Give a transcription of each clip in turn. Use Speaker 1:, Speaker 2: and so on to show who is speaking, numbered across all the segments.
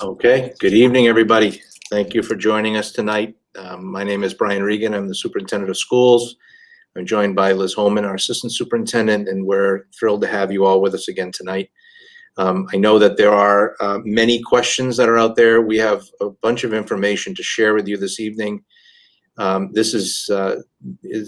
Speaker 1: Okay, good evening, everybody. Thank you for joining us tonight. My name is Brian Regan. I'm the superintendent of schools. I'm joined by Liz Holman, our assistant superintendent, and we're thrilled to have you all with us again tonight. I know that there are many questions that are out there. We have a bunch of information to share with you this evening. This is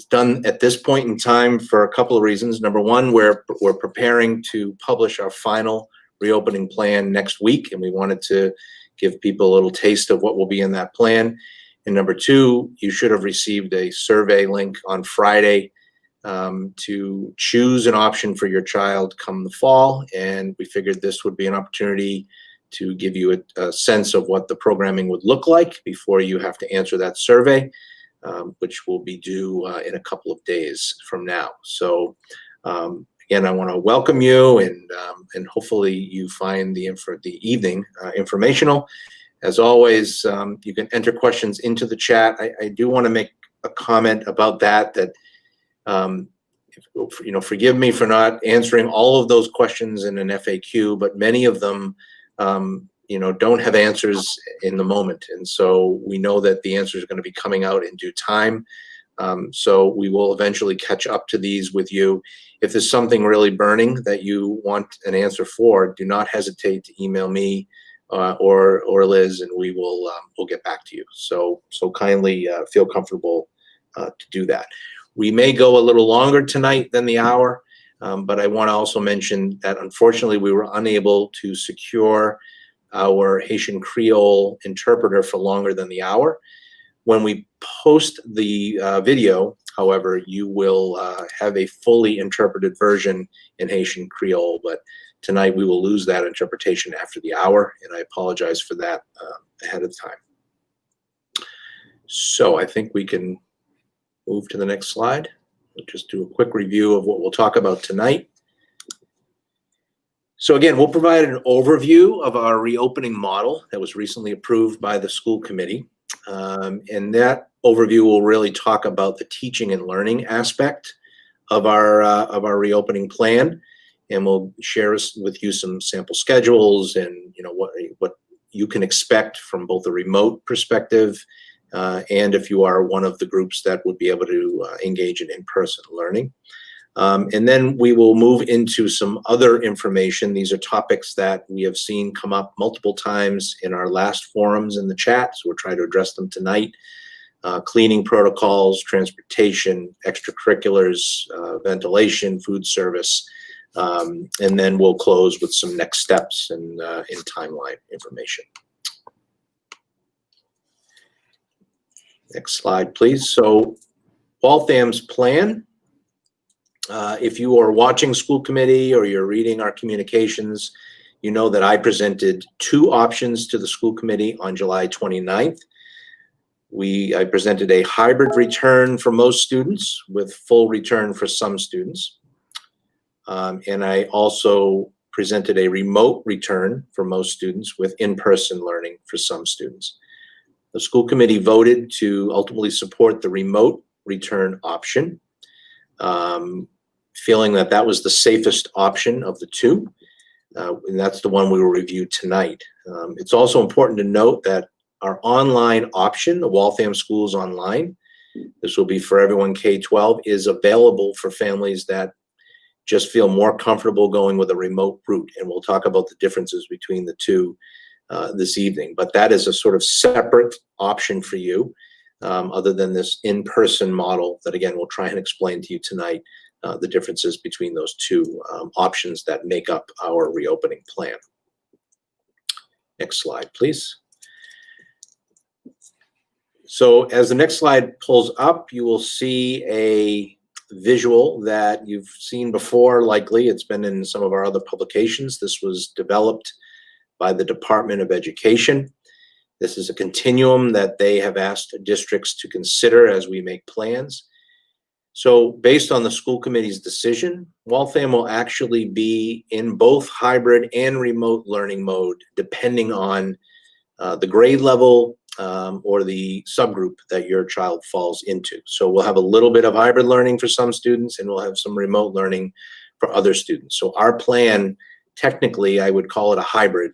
Speaker 1: done at this point in time for a couple of reasons. Number one, we're preparing to publish our final reopening plan next week, and we wanted to give people a little taste of what will be in that plan. And number two, you should have received a survey link on Friday to choose an option for your child come the fall, and we figured this would be an opportunity to give you a sense of what the programming would look like before you have to answer that survey, which will be due in a couple of days from now. So again, I want to welcome you, and hopefully you find the evening informational. As always, you can enter questions into the chat. I do want to make a comment about that forgive me for not answering all of those questions in an FAQ, but many of them don't have answers in the moment, and so we know that the answers are going to be coming out in due time. So we will eventually catch up to these with you. If there's something really burning that you want an answer for, do not hesitate to email me or Liz, and we'll get back to you. So kindly feel comfortable to do that. We may go a little longer tonight than the hour, but I want to also mention that unfortunately we were unable to secure our Haitian Creole interpreter for longer than the hour. When we post the video, however, you will have a fully interpreted version in Haitian Creole, but tonight we will lose that interpretation after the hour, and I apologize for that ahead of time. So I think we can move to the next slide. We'll just do a quick review of what we'll talk about tonight. So again, we'll provide an overview of our reopening model that was recently approved by the school committee. And that overview will really talk about the teaching and learning aspect of our reopening plan, and we'll share with you some sample schedules and what you can expect from both a remote perspective and if you are one of the groups that would be able to engage in in-person learning. And then we will move into some other information. These are topics that we have seen come up multiple times in our last forums in the chat, so we'll try to address them tonight. Cleaning protocols, transportation, extracurriculars, ventilation, food service, and then we'll close with some next steps and in timeline information. Next slide, please. So Waltham's plan. If you are watching school committee or you're reading our communications, you know that I presented two options to the school committee on July 29th. I presented a hybrid return for most students with full return for some students. And I also presented a remote return for most students with in-person learning for some students. The school committee voted to ultimately support the remote return option, feeling that that was the safest option of the two, and that's the one we will review tonight. It's also important to note that our online option, the Waltham Schools Online, this will be for everyone K-12, is available for families that just feel more comfortable going with a remote route, and we'll talk about the differences between the two this evening. But that is a sort of separate option for you, other than this in-person model that, again, we'll try and explain to you tonight. The differences between those two options that make up our reopening plan. Next slide, please. So as the next slide pulls up, you will see a visual that you've seen before, likely. It's been in some of our other publications. This was developed by the Department of Education. This is a continuum that they have asked districts to consider as we make plans. So based on the school committee's decision, Waltham will actually be in both hybrid and remote learning mode, depending on the grade level or the subgroup that your child falls into. So we'll have a little bit of hybrid learning for some students, and we'll have some remote learning for other students. So our plan, technically, I would call it a hybrid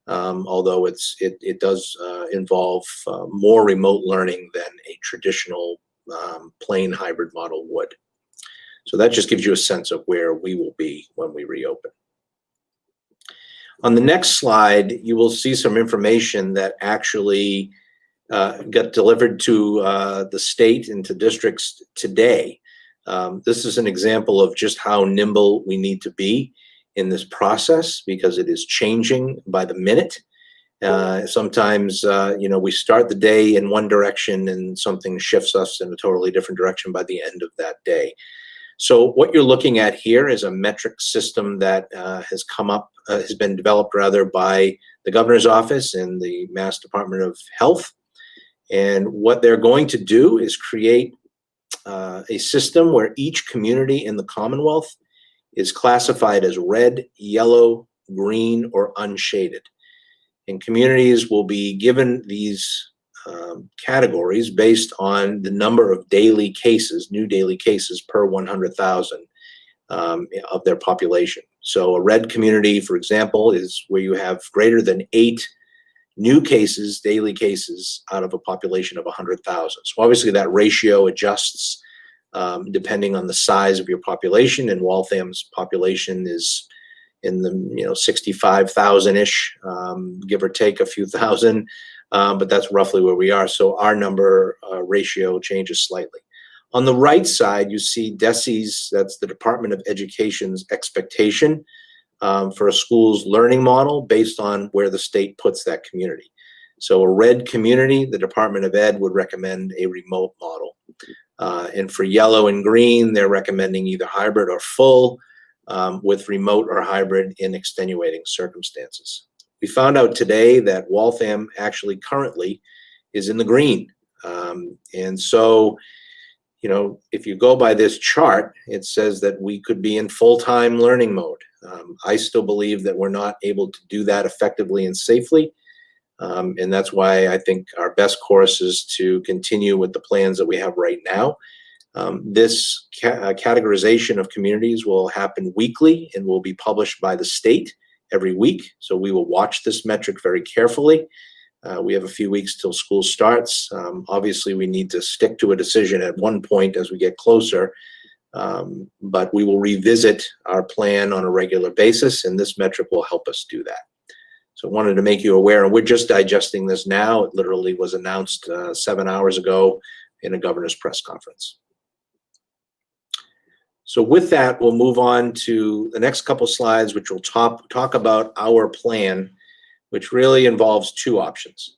Speaker 1: although it does involve more remote learning than a traditional plain hybrid model would. So that just gives you a sense of where we will be when we reopen. On the next slide, you will see some information that actually got delivered to the state and to districts today. This is an example of just how nimble we need to be in this process, because it is changing by the minute. Sometimes, we start the day in one direction and something shifts us in a totally different direction by the end of that day. So what you're looking at here is a metric system that has been developed rather by the governor's office and the Mass Department of Health. And what they're going to do is create a system where each community in the Commonwealth is classified as red, yellow, green, or unshaded. And communities will be given these categories based on the number of daily cases, new daily cases per 100,000 of their population. So a red community, for example, is where you have greater than 8 new cases, daily cases, out of a population of 100,000. So obviously that ratio adjusts depending on the size of your population, and Waltham's population is in the 65,000-ish, give or take a few thousand, but that's roughly where we are. So our number ratio changes slightly. On the right side, you see DESE's, that's the Department of Education's expectation for a school's learning model based on where the state puts that community. So a red community, the Department of Ed would recommend a remote model. And for yellow and green, they're recommending either hybrid or full, with remote or hybrid in extenuating circumstances. We found out today that Waltham actually currently is in the green. And so, if you go by this chart, it says that we could be in full-time learning mode. I still believe that we're not able to do that effectively and safely. And that's why I think our best course is to continue with the plans that we have right now. This categorization of communities will happen weekly and will be published by the state every week. So we will watch this metric very carefully. We have a few weeks till school starts. Obviously, we need to stick to a decision at one point as we get closer, but we will revisit our plan on a regular basis, and this metric will help us do that. So I wanted to make you aware, and we're just digesting this now. It literally was announced 7 hours ago in a governor's press conference. So with that, we'll move on to the next couple slides, which will talk about our plan, which really involves 2 options.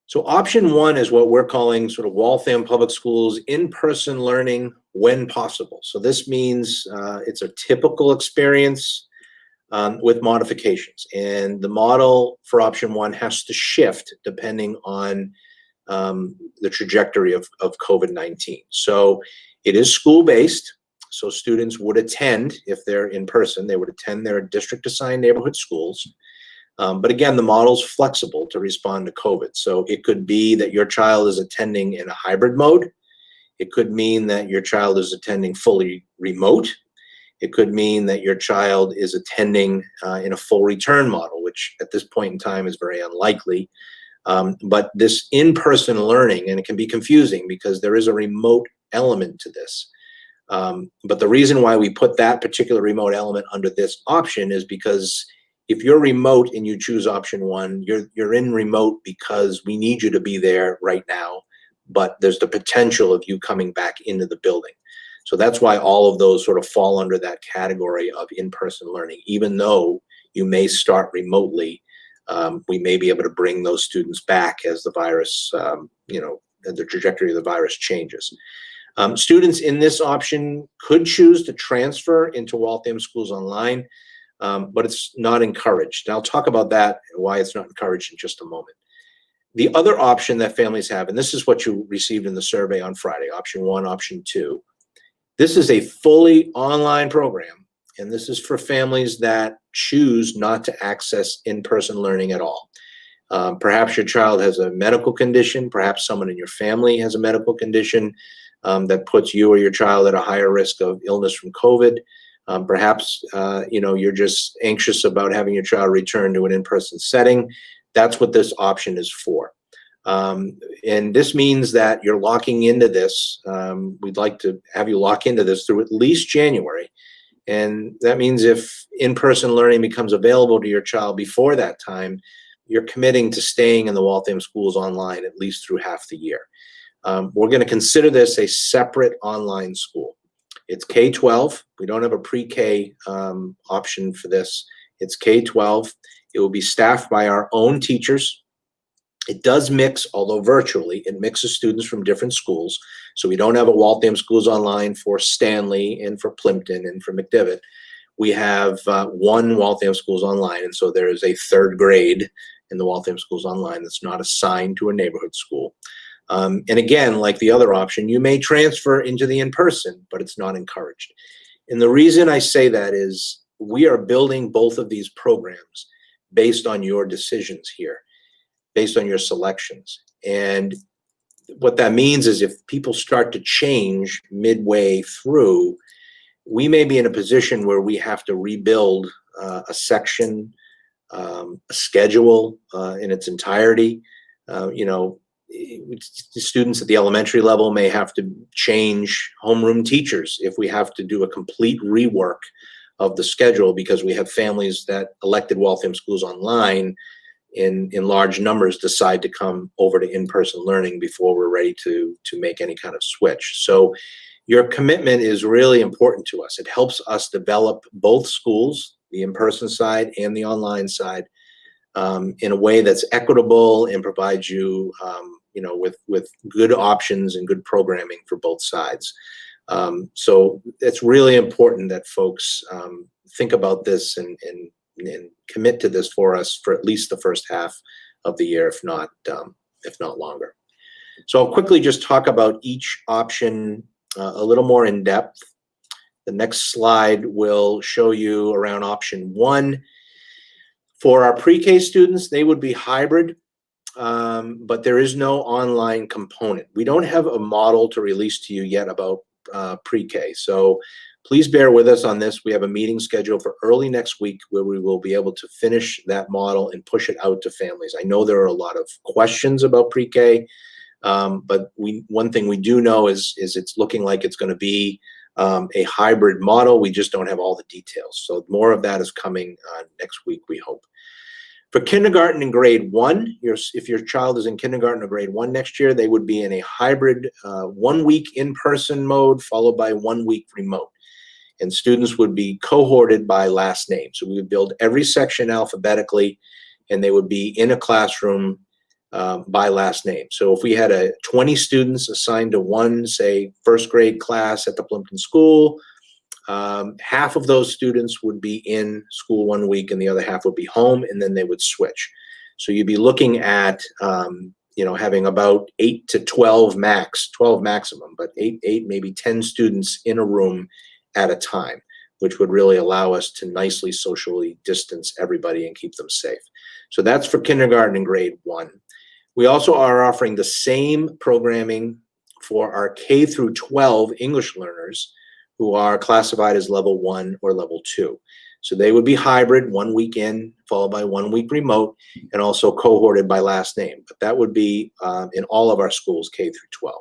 Speaker 1: So option 1 is what we're calling sort of Waltham Public Schools in-person learning when possible. So this means it's a typical experience with modifications. And the model for option 1 has to shift depending on the trajectory of COVID-19. So it is school-based. So students would attend, if they're in person, they would attend their district-assigned neighborhood schools. But again, the model's flexible to respond to COVID. So it could be that your child is attending in a hybrid mode. It could mean that your child is attending fully remote. It could mean that your child is attending in a full return model, which at this point in time is very unlikely. But this in-person learning, and it can be confusing because there is a remote element to this. But the reason why we put that particular remote element under this option is because if you're remote and you choose option 1, you're in remote because we need you to be there right now, but there's the potential of you coming back into the building. So that's why all of those sort of fall under that category of in-person learning. Even though you may start remotely, we may be able to bring those students back as the virus, the trajectory of the virus changes. Students in this option could choose to transfer into Waltham Schools Online, but it's not encouraged. And I'll talk about that, why it's not encouraged, in just a moment. The other option that families have, and this is what you received in the survey on Friday, option 1, option 2. This is a fully online program, and this is for families that choose not to access in-person learning at all. Perhaps your child has a medical condition, perhaps someone in your family has a medical condition that puts you or your child at a higher risk of illness from COVID. Perhaps you're just anxious about having your child return to an in-person setting. That's what this option is for. And this means that you're locking into this. We'd like to have you lock into this through at least January. And that means if in-person learning becomes available to your child before that time, you're committing to staying in the Waltham schools online at least through half the year. We're going to consider this a separate online school. It's K-12. We don't have a pre-K option for this. It's K-12. It will be staffed by our own teachers. It does mix, although virtually, it mixes students from different schools. So we don't have a Waltham Schools Online for Stanley and for Plimpton and for McDivitt. We have one Waltham Schools Online, and so there is a third grade in the Waltham Schools Online that's not assigned to a neighborhood school. And again, like the other option, you may transfer into the in-person, but it's not encouraged. And the reason I say that is we are building both of these programs based on your decisions here, based on your selections. And what that means is if people start to change midway through, we may be in a position where we have to rebuild a section, a schedule in its entirety. Students at the elementary level may have to change homeroom teachers if we have to do a complete rework of the schedule because we have families that elected Waltham Schools Online in large numbers decide to come over to in-person learning before we're ready to make any kind of switch. So your commitment is really important to us. It helps us develop both schools, the in-person side and the online side, in a way that's equitable and provides you, with good options and good programming for both sides. So it's really important that folks think about this and commit to this for us for at least the first half of the year, if not longer. So I'll quickly just talk about each option a little more in depth. The next slide will show you around option 1. For our pre-K students, they would be hybrid, but there is no online component. We don't have a model to release to you yet about pre-K. So please bear with us on this. We have a meeting scheduled for early next week where we will be able to finish that model and push it out to families. I know there are a lot of questions about pre-K, but one thing we do know is it's looking like it's going to be a hybrid model. We just don't have all the details. So more of that is coming next week, we hope. For kindergarten and grade 1, if your child is in kindergarten or grade 1 next year, they would be in a hybrid 1 week in-person mode followed by 1 week remote. And students would be cohorted by last name. So we would build every section alphabetically, and they would be in a classroom by last name. So if we had 20 students assigned to one, say, first grade class at the Plimpton School, half of those students would be in school 1 week and the other half would be home, and then they would switch. So you'd be looking at having about 8 to 12 maximum, but 8 maybe 10 students in a room at a time, which would really allow us to nicely socially distance everybody and keep them safe. So that's for kindergarten and grade 1. We also are offering the same programming for our K through 12 English learners who are classified as level 1 or level 2. So they would be hybrid, 1 week in, followed by 1 week remote, and also cohorted by last name. But that would be in all of our schools, K through 12.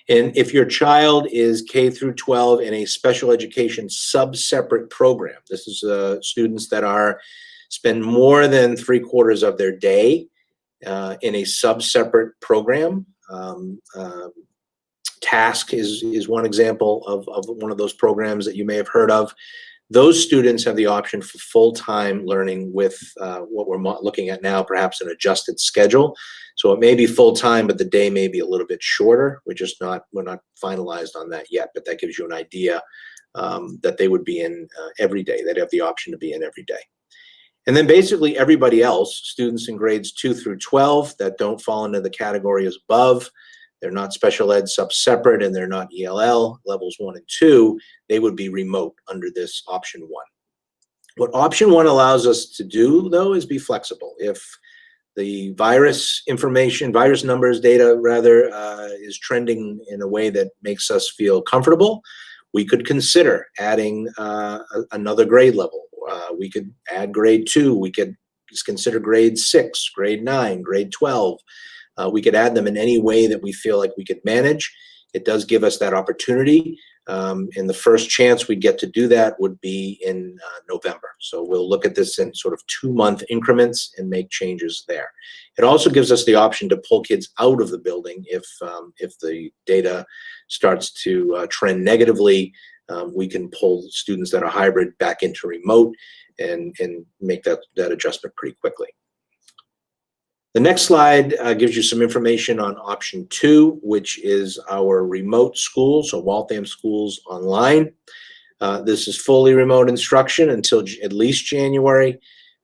Speaker 1: And if your child is K through 12 in a special education sub-separate program, this is students that spend more than 3/4 of their day in a sub-separate program. TASK is one example of one of those programs that you may have heard of. Those students have the option for full-time learning with what we're looking at now, perhaps an adjusted schedule. So it may be full-time, but the day may be a little bit shorter. We're not finalized on that yet, but that gives you an idea that they would be in every day. They'd have the option to be in every day. And then basically everybody else, students in grades 2 through 12 that don't fall into the categories above, they're not special ed sub-separate, and they're not ELL levels 1 and 2, they would be remote under this option 1. What option 1 allows us to do, though, is be flexible. If the virus numbers, data rather, is trending in a way that makes us feel comfortable, we could consider adding another grade level. We could add grade 2. We could consider grade 6, grade 9, grade 12. We could add them in any way that we feel like we could manage. It does give us that opportunity. And the first chance we get to do that would be in November. So we'll look at this in sort of 2-month increments and make changes there. It also gives us the option to pull kids out of the building if the data starts to trend negatively. We can pull students that are hybrid back into remote and make that adjustment pretty quickly. The next slide gives you some information on option 2, which is our remote school, so Waltham Schools Online. This is fully remote instruction until at least January.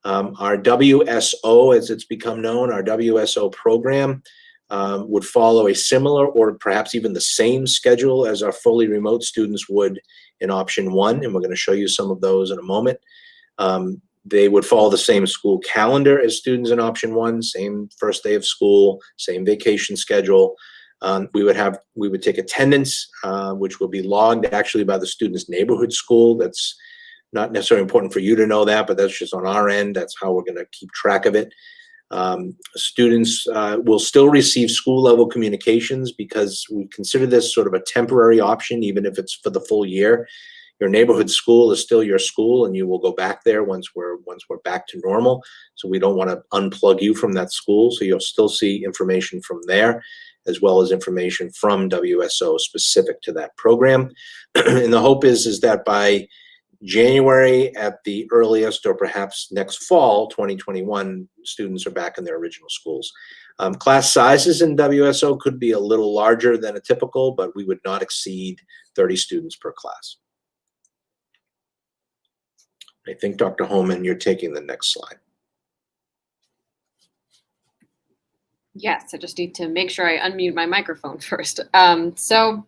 Speaker 1: Our WSO, as it's become known, our WSO program would follow a similar or perhaps even the same schedule as our fully remote students would in option 1, and we're going to show you some of those in a moment. They would follow the same school calendar as students in option 1, same first day of school, same vacation schedule. We would take attendance, which will be logged actually by the student's neighborhood school. That's not necessarily important for you to know that, but that's just on our end. That's how we're going to keep track of it. Students will still receive school level communications because we consider this sort of a temporary option, even if it's for the full year. Your neighborhood school is still your school, and you will go back there once we're back to normal. So we don't want to unplug you from that school. So you'll still see information from there, as well as information from WSO specific to that program. And the hope is that by January at the earliest, or perhaps next fall, 2021, students are back in their original schools. Class sizes in WSO could be a little larger than a typical, but we would not exceed 30 students per class. I think, Dr. Holman, you're taking the next slide.
Speaker 2: Yes, I just need to make sure I unmute my microphone first. So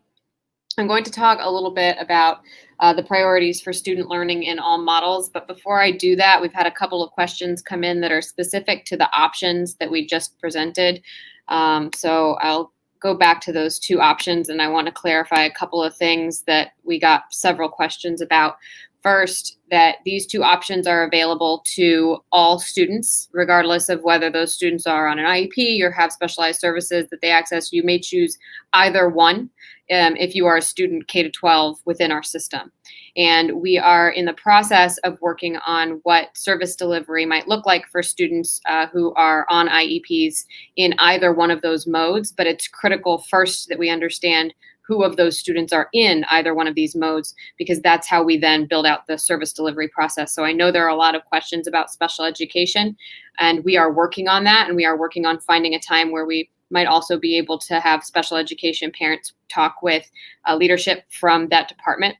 Speaker 2: I'm going to talk a little bit about the priorities for student learning in all models. But before I do that, we've had a couple of questions come in that are specific to the options that we just presented. So I'll go back to those 2 options, and I want to clarify a couple of things that we got several questions about. First, that these 2 options are available to all students, regardless of whether those students are on an IEP or have specialized services that they access. You may choose either one if you are a student K-12 within our system. And we are in the process of working on what service delivery might look like for students who are on IEPs in either one of those modes. But it's critical first that we understand who of those students are in either one of these modes, because that's how we then build out the service delivery process. So I know there are a lot of questions about special education, and we are working on that, and we are working on finding a time where we might also be able to have special education parents talk with leadership from that department.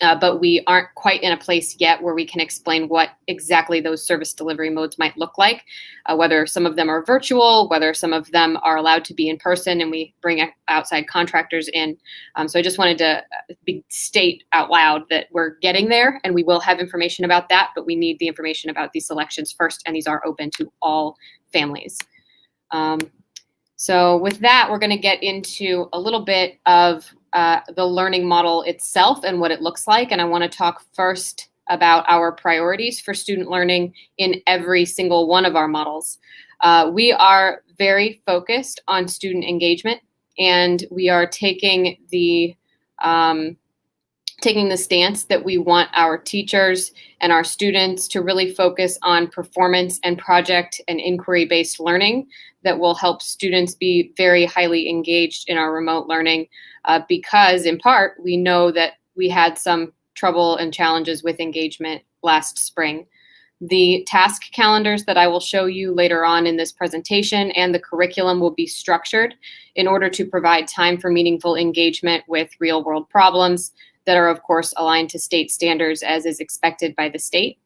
Speaker 2: But we aren't quite in a place yet where we can explain what exactly those service delivery modes might look like, whether some of them are virtual, whether some of them are allowed to be in person, and we bring outside contractors in. So I just wanted to state out loud that we're getting there, and we will have information about that, but we need the information about these selections first, and these are open to all families. So with that, we're going to get into a little bit of the learning model itself and what it looks like. And I want to talk first about our priorities for student learning in every single one of our models. We are very focused on student engagement, and we are taking the stance that we want our teachers and our students to really focus on performance and project and inquiry-based learning that will help students be very highly engaged in our remote learning, because in part, we know that we had some trouble and challenges with engagement last spring. The task calendars that I will show you later on in this presentation and the curriculum will be structured in order to provide time for meaningful engagement with real-world problems that are, of course, aligned to state standards as is expected by the state.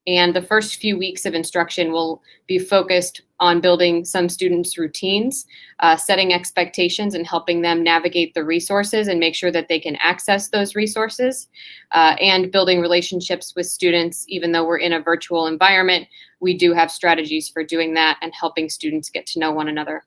Speaker 2: And the first few weeks of instruction will be focused on building some students' routines, setting expectations and helping them navigate the resources and make sure that they can access those resources, and building relationships with students. Even though we're in a virtual environment, we do have strategies for doing that and helping students get to know one another.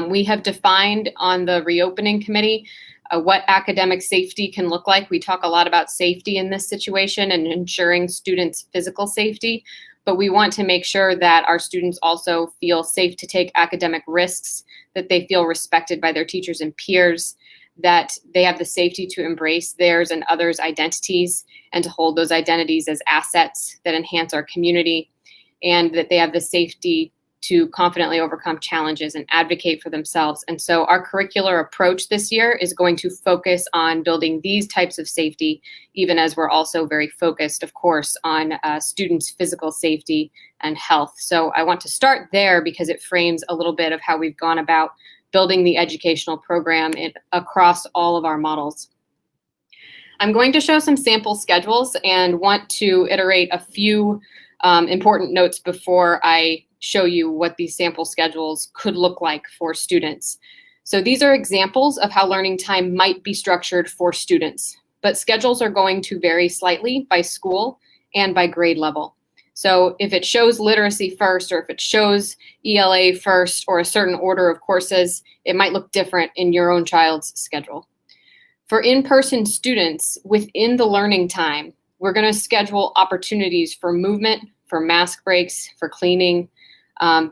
Speaker 2: We have defined on the reopening committee what academic safety can look like. We talk a lot about safety in this situation and ensuring students' physical safety, but we want to make sure that our students also feel safe to take academic risks, that they feel respected by their teachers and peers, that they have the safety to embrace theirs and others' identities and to hold those identities as assets that enhance our community, and that they have the safety to confidently overcome challenges and advocate for themselves. And so our curricular approach this year is going to focus on building these types of safety, even as we're also very focused, of course, on students' physical safety and health. So I want to start there because it frames a little bit of how we've gone about building the educational program across all of our models. I'm going to show some sample schedules and want to iterate a few important notes before I show you what these sample schedules could look like for students. So these are examples of how learning time might be structured for students, but schedules are going to vary slightly by school and by grade level. So if it shows literacy first, or if it shows ELA first, or a certain order of courses, it might look different in your own child's schedule. For in-person students, within the learning time, we're going to schedule opportunities for movement, for mask breaks, for cleaning.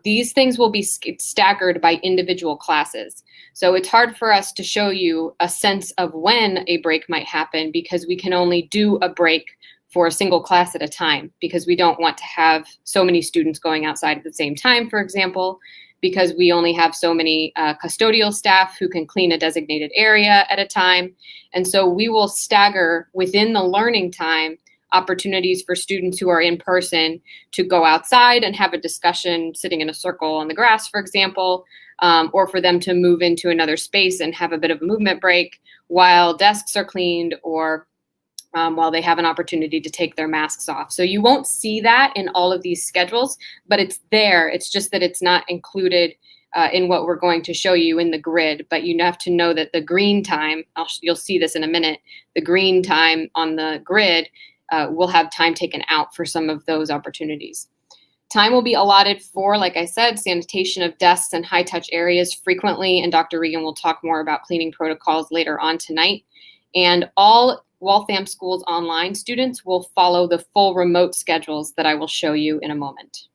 Speaker 2: These things will be staggered by individual classes. So it's hard for us to show you a sense of when a break might happen because we can only do a break for a single class at a time, because we don't want to have so many students going outside at the same time, for example, because we only have so many custodial staff who can clean a designated area at a time. And so we will stagger within the learning time opportunities for students who are in person to go outside and have a discussion sitting in a circle on the grass, for example, or for them to move into another space and have a bit of a movement break while desks are cleaned, or while they have an opportunity to take their masks off. So you won't see that in all of these schedules, but it's there. It's just that it's not included in what we're going to show you in the grid. But you have to know that the green time, you'll see this in a minute, the green time on the grid will have time taken out for some of those opportunities. Time will be allotted for, like I said, sanitation of desks and high-touch areas frequently, and Dr. Regan will talk more about cleaning protocols later on tonight. And all Waltham Schools Online students will follow the full remote schedules that I will show you in a moment.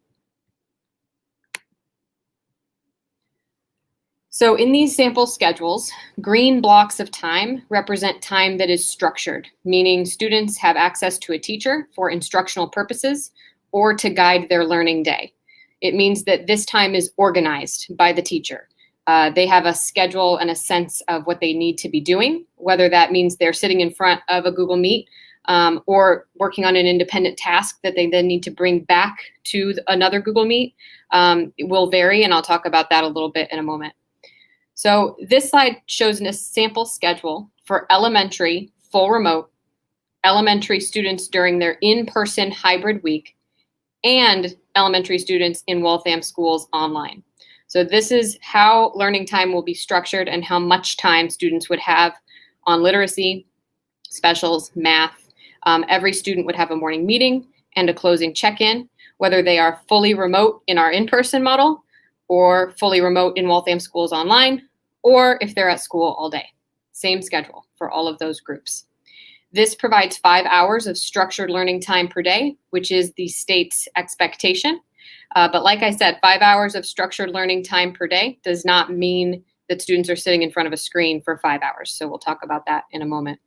Speaker 2: So in these sample schedules, green blocks of time represent time that is structured, meaning students have access to a teacher for instructional purposes or to guide their learning day. It means that this time is organized by the teacher. They have a schedule and a sense of what they need to be doing, whether that means they're sitting in front of a Google Meet or working on an independent task that they then need to bring back to another Google Meet. It will vary, and I'll talk about that a little bit in a moment. So this slide shows a sample schedule for elementary full remote, elementary students during their in-person hybrid week, and elementary students in Waltham Schools Online. So this is how learning time will be structured and how much time students would have on literacy, specials, math. Every student would have a morning meeting and a closing check-in, whether they are fully remote in our in-person model or fully remote in Waltham Schools Online, or if they're at school all day. Same schedule for all of those groups. This provides 5 hours of structured learning time per day, which is the state's expectation. But like I said, 5 hours of structured learning time per day does not mean that students are sitting in front of a screen for 5 hours. So we'll talk about that in a moment.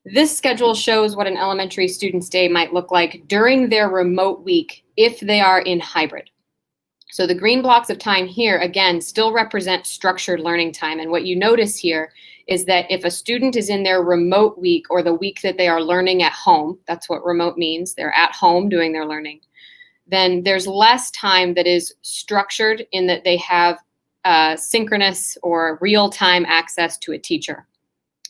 Speaker 2: This schedule shows what an elementary student's day might look like during their remote week if they are in hybrid. So the green blocks of time here, again, still represent structured learning time. And what you notice here is that if a student is in their remote week, or the week that they are learning at home, that's what remote means, they're at home doing their learning, then there's less time that is structured in that they have synchronous or real-time access to a teacher.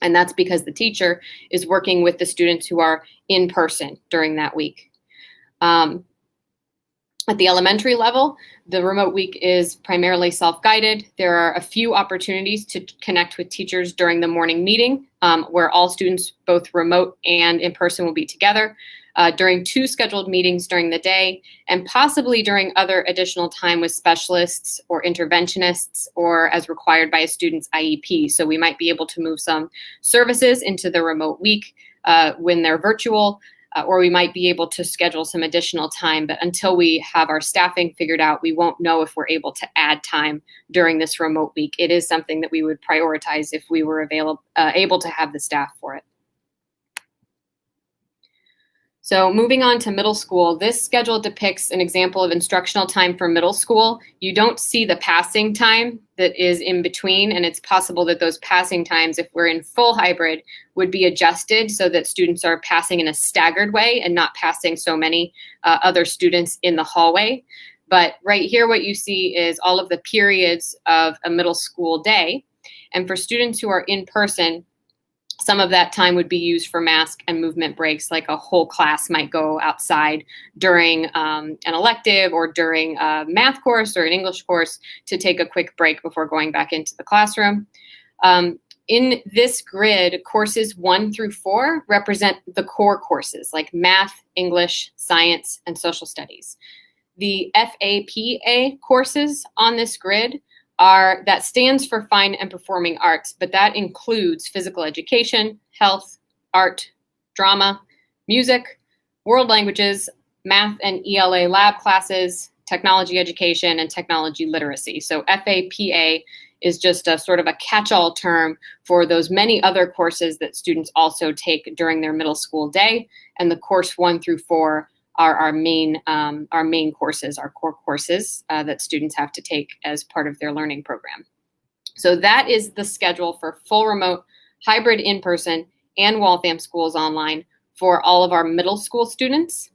Speaker 2: And that's because the teacher is working with the students who are in person during that week. At the elementary level, the remote week is primarily self-guided. There are a few opportunities to connect with teachers during the morning meeting, where all students, both remote and in person, will be together. during 2 scheduled meetings during the day, and possibly during other additional time with specialists or interventionists or as required by a student's IEP. So we might be able to move some services into the remote week when they're virtual, or we might be able to schedule some additional time. But until we have our staffing figured out, we won't know if we're able to add time during this remote week. It is something that we would prioritize if we were able to have the staff for it. So moving on to middle school, this schedule depicts an example of instructional time for middle school. You don't see the passing time that is in between, and it's possible that those passing times, if we're in full hybrid, would be adjusted so that students are passing in a staggered way and not passing so many other students in the hallway. But right here, what you see is all of the periods of a middle school day. And for students who are in person, some of that time would be used for mask and movement breaks, like a whole class might go outside during an elective or during a math course or an English course to take a quick break before going back into the classroom. In this grid, courses 1 through 4 represent the core courses like math, English, science, and social studies. The FAPA courses on this grid that stands for Fine and Performing Arts, but that includes physical education, health, art, drama, music, world languages, math and ELA lab classes, technology education, and technology literacy. So FAPA is just a sort of a catch-all term for those many other courses that students also take during their middle school day, and the course 1 through 4 are our main courses, our core courses that students have to take as part of their learning program. So that is the schedule for full remote, hybrid in-person, and Waltham Schools online for all of our middle school students.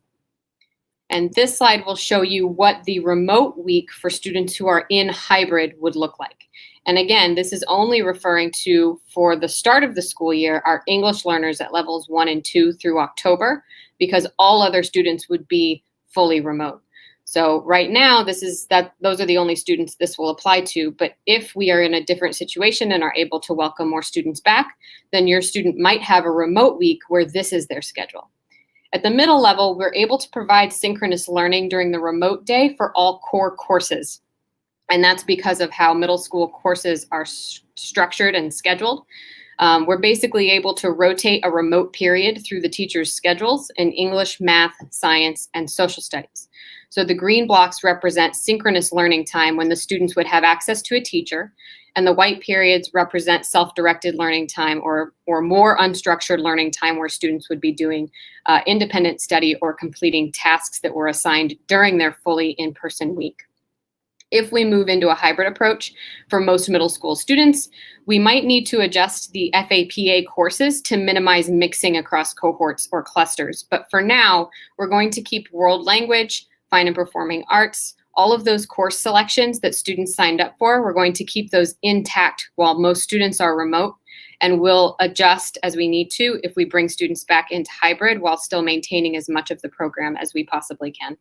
Speaker 2: And this slide will show you what the remote week for students who are in hybrid would look like. And again, this is only referring to, for the start of the school year, our English learners at levels 1 and 2 through October, because all other students would be fully remote. So right now, those are the only students this will apply to. But if we are in a different situation and are able to welcome more students back, then your student might have a remote week where this is their schedule. At the middle level, we're able to provide synchronous learning during the remote day for all core courses. And that's because of how middle school courses are structured and scheduled. We're basically able to rotate a remote period through the teacher's schedules in English, math, science, and social studies. So the green blocks represent synchronous learning time when the students would have access to a teacher, and the white periods represent self-directed learning time or more unstructured learning time where students would be doing independent study or completing tasks that were assigned during their fully in-person week. If we move into a hybrid approach for most middle school students, we might need to adjust the FAPA courses to minimize mixing across cohorts or clusters. But for now, we're going to keep world language, fine and performing arts, all of those course selections that students signed up for, we're going to keep those intact while most students are remote, and we'll adjust as we need to if we bring students back into hybrid while still maintaining as much of the program as we possibly can.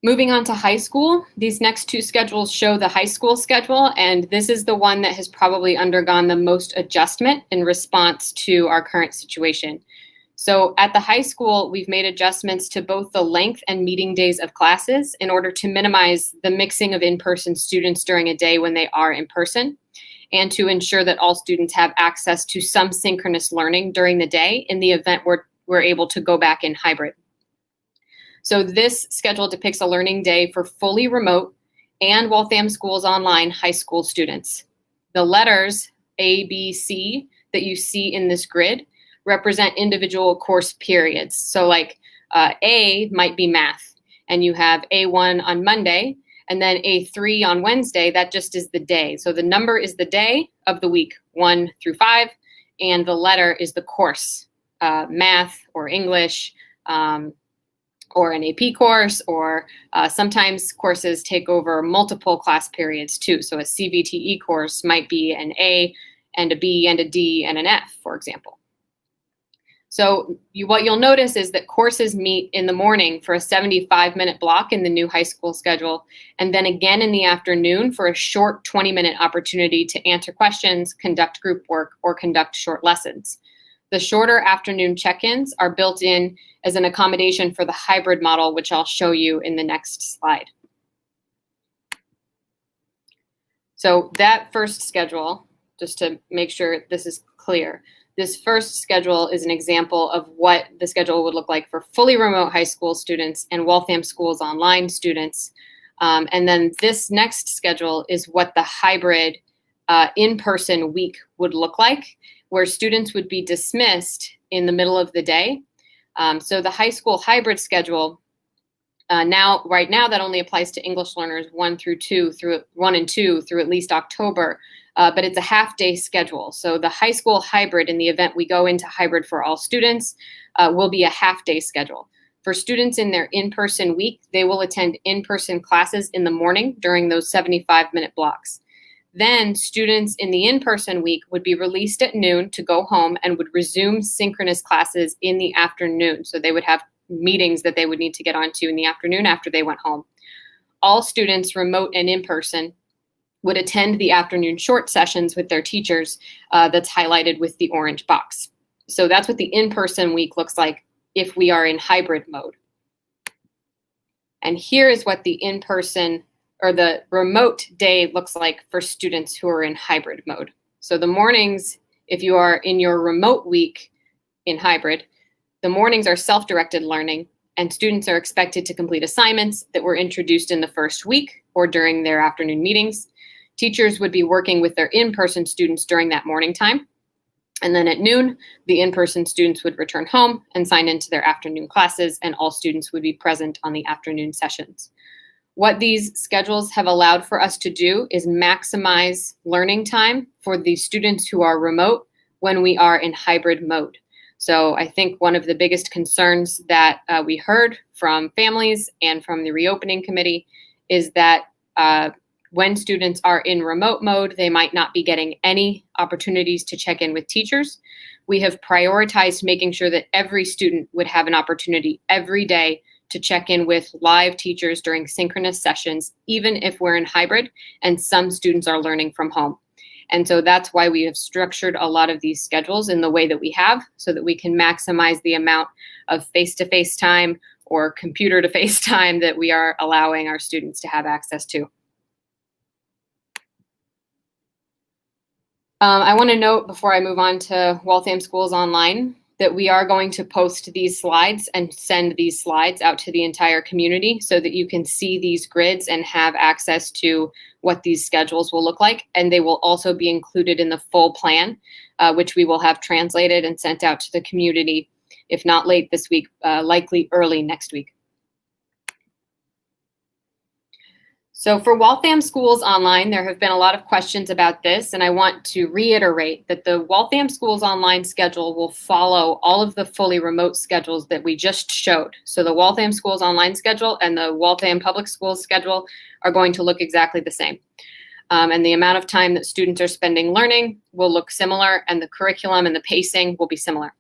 Speaker 2: Moving on to high school, these next 2 schedules show the high school schedule, and this is the one that has probably undergone the most adjustment in response to our current situation. So at the high school, we've made adjustments to both the length and meeting days of classes in order to minimize the mixing of in-person students during a day when they are in person, and to ensure that all students have access to some synchronous learning during the day in the event we're able to go back in hybrid. So this schedule depicts a learning day for fully remote and Waltham Schools online high school students. The letters A, B, C that you see in this grid represent individual course periods. So like A might be math, and you have A1 on Monday, and then A3 on Wednesday. That just is the day. So the number is the day of the week, 1 through 5, and the letter is the course, math or English, or an AP course, or sometimes courses take over multiple class periods too. So a CVTE course might be an A and a B and a D and an F, for example. So what you'll notice is that courses meet in the morning for a 75-minute block in the new high school schedule, and then again in the afternoon for a short 20-minute opportunity to answer questions, conduct group work, or conduct short lessons. The shorter afternoon check-ins are built in as an accommodation for the hybrid model, which I'll show you in the next slide. So that first schedule, just to make sure this is clear, this first schedule is an example of what the schedule would look like for fully remote high school students and Waltham Schools Online students. And then this next schedule is what the hybrid in-person week would look like, where students would be dismissed in the middle of the day. So the high school hybrid schedule, right now that only applies to English learners 1 and 2 through at least October. But it's a half-day schedule. So the high school hybrid, in the event we go into hybrid for all students, will be a half-day schedule. For students in their in-person week, they will attend in-person classes in the morning during those 75-minute blocks. Then students in the in-person week would be released at noon to go home and would resume synchronous classes in the afternoon. So they would have meetings that they would need to get onto in the afternoon after they went home. All students, remote and in-person, would attend the afternoon short sessions with their teachers that's highlighted with the orange box. So that's what the in-person week looks like if we are in hybrid mode. And here is what the in-person or the remote day looks like for students who are in hybrid mode. So the mornings, if you are in your remote week in hybrid, the mornings are self-directed learning, and students are expected to complete assignments that were introduced in the first week or during their afternoon meetings. Teachers would be working with their in-person students during that morning time. And then at noon, the in-person students would return home and sign into their afternoon classes, and all students would be present on the afternoon sessions. What these schedules have allowed for us to do is maximize learning time for the students who are remote when we are in hybrid mode. So I think one of the biggest concerns that we heard from families and from the reopening committee is that when students are in remote mode, they might not be getting any opportunities to check in with teachers. We have prioritized making sure that every student would have an opportunity every day to check in with live teachers during synchronous sessions, even if we're in hybrid and some students are learning from home. And so that's why we have structured a lot of these schedules in the way that we have, so that we can maximize the amount of face-to-face time or computer-to-face time that we are allowing our students to have access to. I want to note before I move on to Waltham Schools Online that we are going to post these slides and send these slides out to the entire community so that you can see these grids and have access to what these schedules will look like. And they will also be included in the full plan, which we will have translated and sent out to the community, if not late this week, likely early next week. So for Waltham Schools Online, there have been a lot of questions about this, and I want to reiterate that the Waltham Schools Online schedule will follow all of the fully remote schedules that we just showed. So the Waltham Schools Online schedule and the Waltham Public Schools schedule are going to look exactly the same. And the amount of time that students are spending learning will look similar, and the curriculum and the pacing will be similar.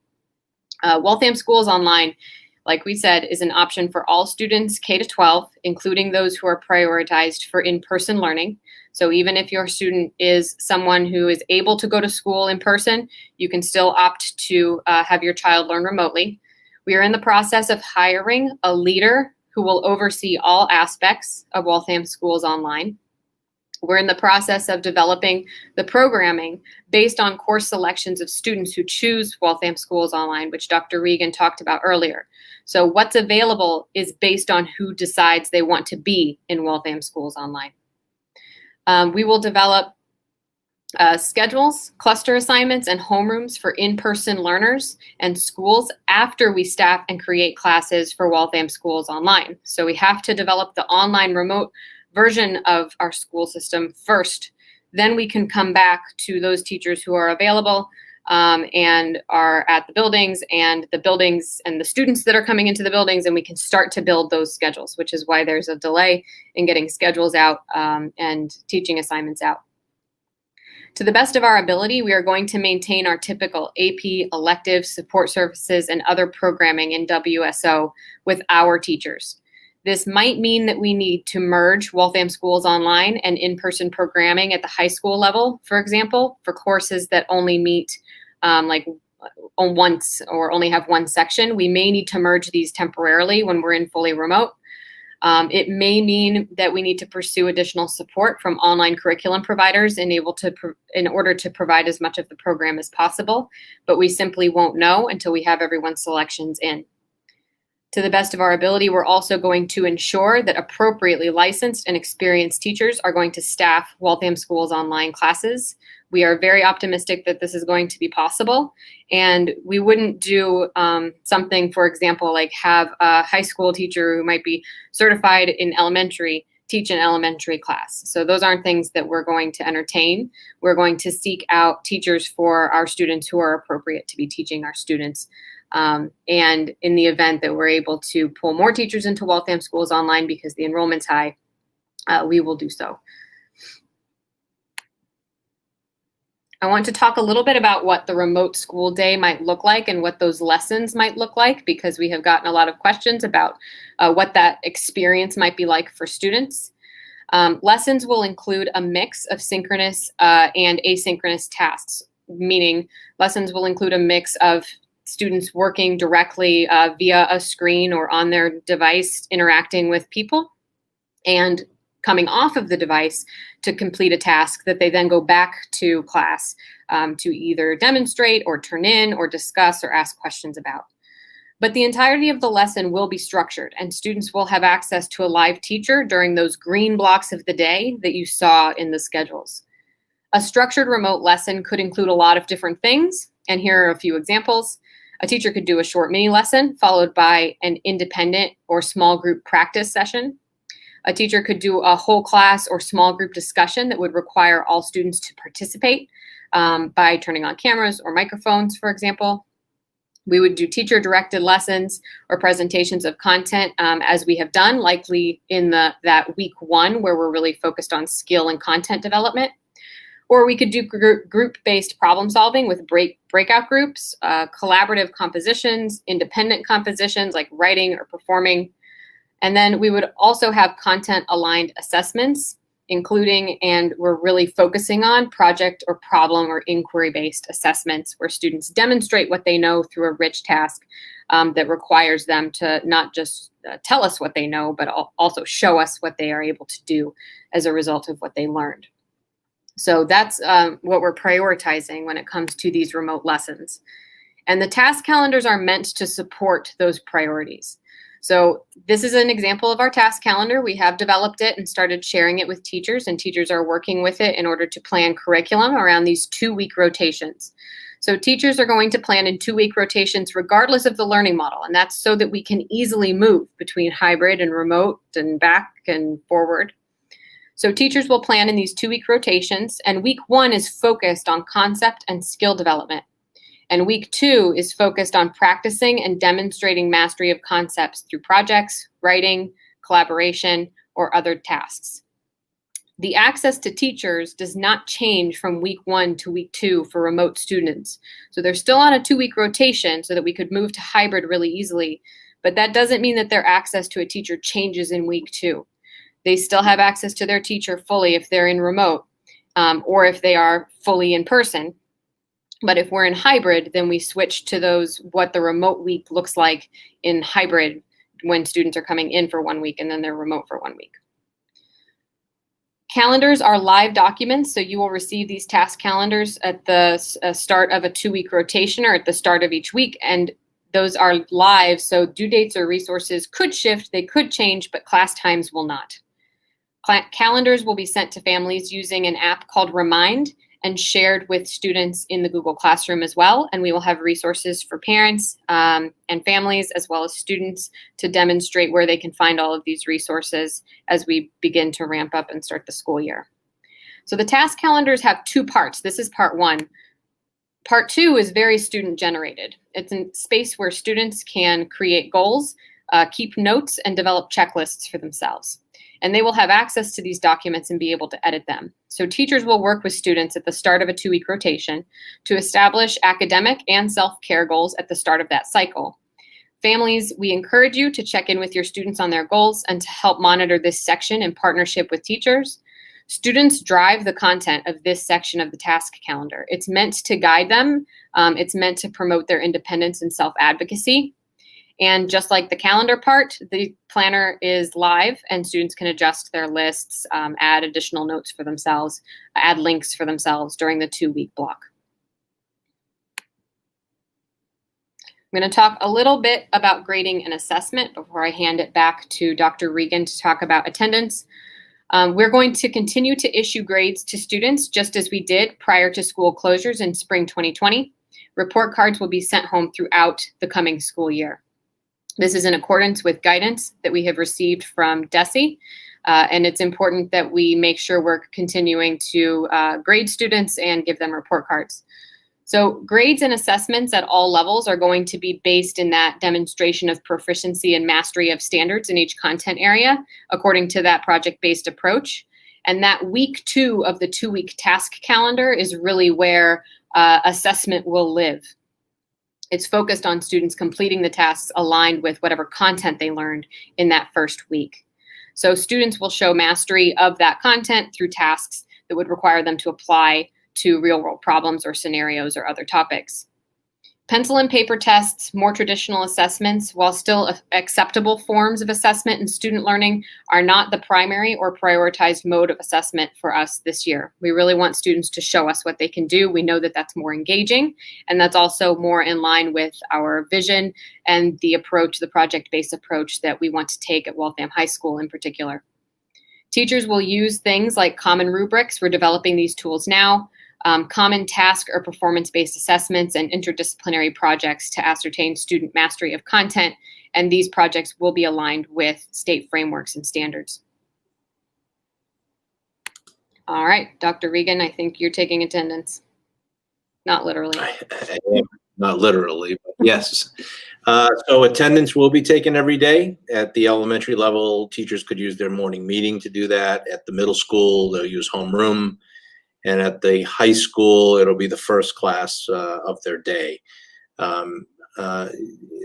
Speaker 2: Waltham Schools Online, like we said, is an option for all students K-12, including those who are prioritized for in-person learning. So even if your student is someone who is able to go to school in person, you can still opt to have your child learn remotely. We are in the process of hiring a leader who will oversee all aspects of Waltham Schools Online. We're in the process of developing the programming based on course selections of students who choose Waltham Schools Online, which Dr. Regan talked about earlier. So what's available is based on who decides they want to be in Waltham Schools Online. We will develop schedules, cluster assignments, and homerooms for in-person learners and schools after we staff and create classes for Waltham Schools Online. So we have to develop the online remote version of our school system first. Then we can come back to those teachers who are available and are at the buildings and the students that are coming into the buildings, and we can start to build those schedules, which is why there's a delay in getting schedules out and teaching assignments out. To the best of our ability, we are going to maintain our typical AP, elective, support services, and other programming in WSO with our teachers. This might mean that we need to merge Waltham Schools Online and in-person programming at the high school level, for example, for courses that only meet once or only have one section. We may need to merge these temporarily when we're in fully remote. It may mean that we need to pursue additional support from online curriculum providers in order to provide as much of the program as possible, but we simply won't know until we have everyone's selections in. To the best of our ability, we're also going to ensure that appropriately licensed and experienced teachers are going to staff Waltham Schools Online classes. We are very optimistic that this is going to be possible, and we wouldn't do something, for example, like have a high school teacher who might be certified in elementary teach an elementary class. So those aren't things that we're going to entertain. We're going to seek out teachers for our students who are appropriate to be teaching our students. And in the event that we're able to pull more teachers into Waltham Schools Online because the enrollment's high, we will do so. I want to talk a little bit about what the remote school day might look like and what those lessons might look like, because we have gotten a lot of questions about what that experience might be like for students. Lessons will include a mix of synchronous and asynchronous tasks, meaning lessons will include a mix of students working directly via a screen or on their device, interacting with people, and coming off of the device to complete a task that they then go back to class to either demonstrate or turn in or discuss or ask questions about. But the entirety of the lesson will be structured, and students will have access to a live teacher during those green blocks of the day that you saw in the schedules. A structured remote lesson could include a lot of different things, and here are a few examples. A teacher could do a short mini lesson followed by an independent or small group practice session. A teacher could do a whole class or small group discussion that would require all students to participate by turning on cameras or microphones, for example. We would do teacher-directed lessons or presentations of content as we have done, likely in that week one where we're really focused on skill and content development. Or we could do group-based problem solving with breakout groups, collaborative compositions, independent compositions like writing or performing. And then we would also have content-aligned assessments, including, and we're really focusing on, project or problem or inquiry-based assessments where students demonstrate what they know through a rich task that requires them to not just tell us what they know, but also show us what they are able to do as a result of what they learned. So that's what we're prioritizing when it comes to these remote lessons. And the task calendars are meant to support those priorities. So this is an example of our task calendar. We have developed it and started sharing it with teachers, and teachers are working with it in order to plan curriculum around these 2-week rotations. So teachers are going to plan in 2-week rotations regardless of the learning model, and that's so that we can easily move between hybrid and remote and back and forward. So teachers will plan in these 2-week rotations, and week 1 is focused on concept and skill development. And week 2 is focused on practicing and demonstrating mastery of concepts through projects, writing, collaboration, or other tasks. The access to teachers does not change from week 1 to week 2 for remote students. So they're still on a 2-week rotation so that we could move to hybrid really easily, but that doesn't mean that their access to a teacher changes in week 2. They still have access to their teacher fully if they're in remote or if they are fully in person. But if we're in hybrid, then we switch to what the remote week looks like in hybrid when students are coming in for 1 week and then they're remote for 1 week. Calendars are live documents, so you will receive these task calendars at the start of a 2-week rotation or at the start of each week, and those are live, so due dates or resources could shift, they could change, but class times will not. Calendars will be sent to families using an app called Remind and shared with students in the Google Classroom as well. And we will have resources for parents and families as well as students to demonstrate where they can find all of these resources as we begin to ramp up and start the school year. So the task calendars have 2 parts. This is part 1. Part 2 is very student generated. It's a space where students can create goals, keep notes, and develop checklists for themselves. and they will have access to these documents and be able to edit them. So teachers will work with students at the start of a 2-week rotation to establish academic and self-care goals at the start of that cycle. Families, we encourage you to check in with your students on their goals and to help monitor this section in partnership with teachers. Students drive the content of this section of the task calendar. It's meant to guide them. It's meant to promote their independence and self-advocacy. And just like the calendar part, the planner is live and students can adjust their lists, add additional notes for themselves, add links for themselves during the 2-week block. I'm going to talk a little bit about grading and assessment before I hand it back to Dr. Regan to talk about attendance. We're going to continue to issue grades to students just as we did prior to school closures in spring 2020. Report cards will be sent home throughout the coming school year. This is in accordance with guidance that we have received from DESE, and it's important that we make sure we're continuing to grade students and give them report cards. So grades and assessments at all levels are going to be based in that demonstration of proficiency and mastery of standards in each content area, according to that project-based approach. And that week 2 of the 2-week task calendar is really where assessment will live. It's focused on students completing the tasks aligned with whatever content they learned in that first week. So students will show mastery of that content through tasks that would require them to apply to real-world problems or scenarios or other topics. Pencil and paper tests, more traditional assessments, while still acceptable forms of assessment in student learning, are not the primary or prioritized mode of assessment for us this year. We really want students to show us what they can do. We know that that's more engaging, and that's also more in line with our vision and the approach, the project-based approach that we want to take at Waltham High School in particular. Teachers will use things like common rubrics. We're developing these tools now. Common task or performance-based assessments and interdisciplinary projects to ascertain student mastery of content, and these projects will be aligned with state frameworks and standards. All right, Dr. Regan, I think you're taking attendance. Not literally.
Speaker 1: I am, not literally, but yes. So attendance will be taken every day. At the elementary level, teachers could use their morning meeting to do that. At the middle school, they'll use homeroom. And at the high school, it'll be the first class of their day.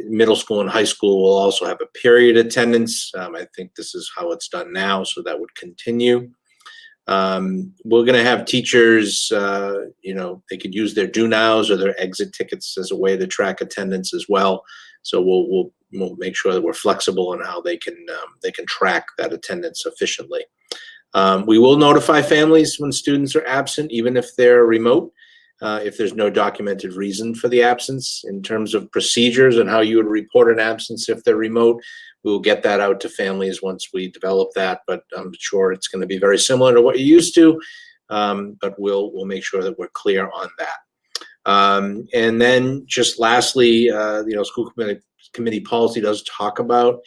Speaker 1: Middle school and high school will also have a period attendance. I think this is how it's done now, so that would continue. We're going to have teachers, they could use their do nows or their exit tickets as a way to track attendance as well. So we'll make sure that we're flexible in how they can track that attendance efficiently. We will notify families when students are absent, even if they're remote, if there's no documented reason for the absence. In terms of procedures and how you would report an absence if they're remote, we will get that out to families once we develop that, but I'm sure it's going to be very similar to what you're used to, but we'll make sure that we're clear on that. And then just lastly, school committee policy does talk about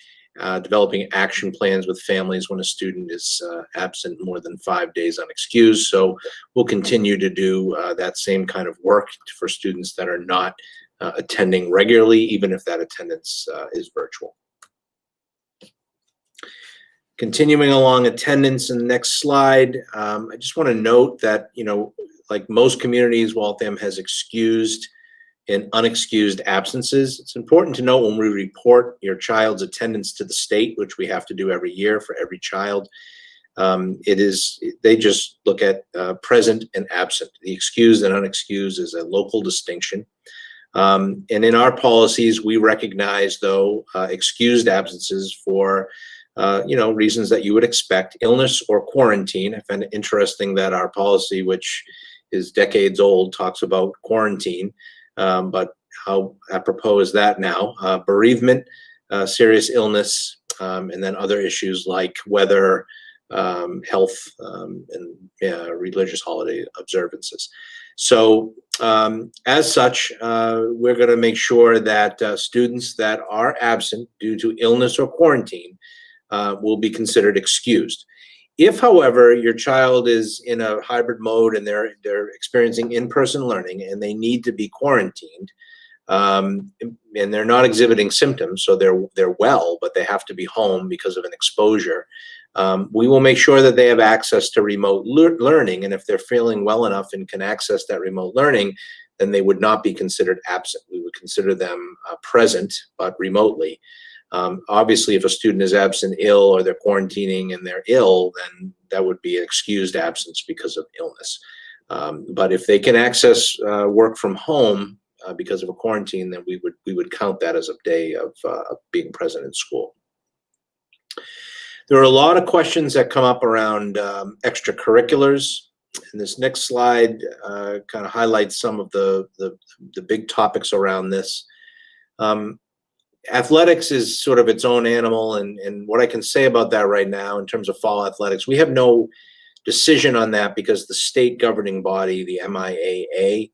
Speaker 1: developing action plans with families when a student is absent more than 5 days unexcused. So we'll continue to do that same kind of work for students that are not attending regularly, even if that attendance is virtual. Continuing along attendance in the next slide, I just want to note that, like most communities, Waltham has excused and unexcused absences. It's important to note when we report your child's attendance to the state, which we have to do every year for every child, they just look at present and absent. The excused and unexcused is a local distinction. And in our policies, we recognize, though, excused absences for reasons that you would expect, illness or quarantine. I find it interesting that our policy, which is decades old, talks about quarantine. But how apropos is that now? Bereavement, serious illness, and then other issues like weather, health, and religious holiday observances. So as such, we're going to make sure that students that are absent due to illness or quarantine will be considered excused. If, however, your child is in a hybrid mode and they're experiencing in-person learning and they need to be quarantined, and they're not exhibiting symptoms, so they're well, but they have to be home because of an exposure, We will make sure that they have access to remote learning, and if they're feeling well enough and can access that remote learning, then they would not be considered absent. We would consider them present, but remotely. Obviously, if a student is absent ill or they're quarantining and they're ill, then that would be an excused absence because of illness. But if they can access work from home because of a quarantine, then we would count that as a day of being present in school. There are a lot of questions that come up around extracurriculars. And this next slide kind of highlights some of the big topics around this. Athletics is sort of its own animal, and what I can say about that right now in terms of fall athletics, we have no decision on that because the state governing body, the MIAA,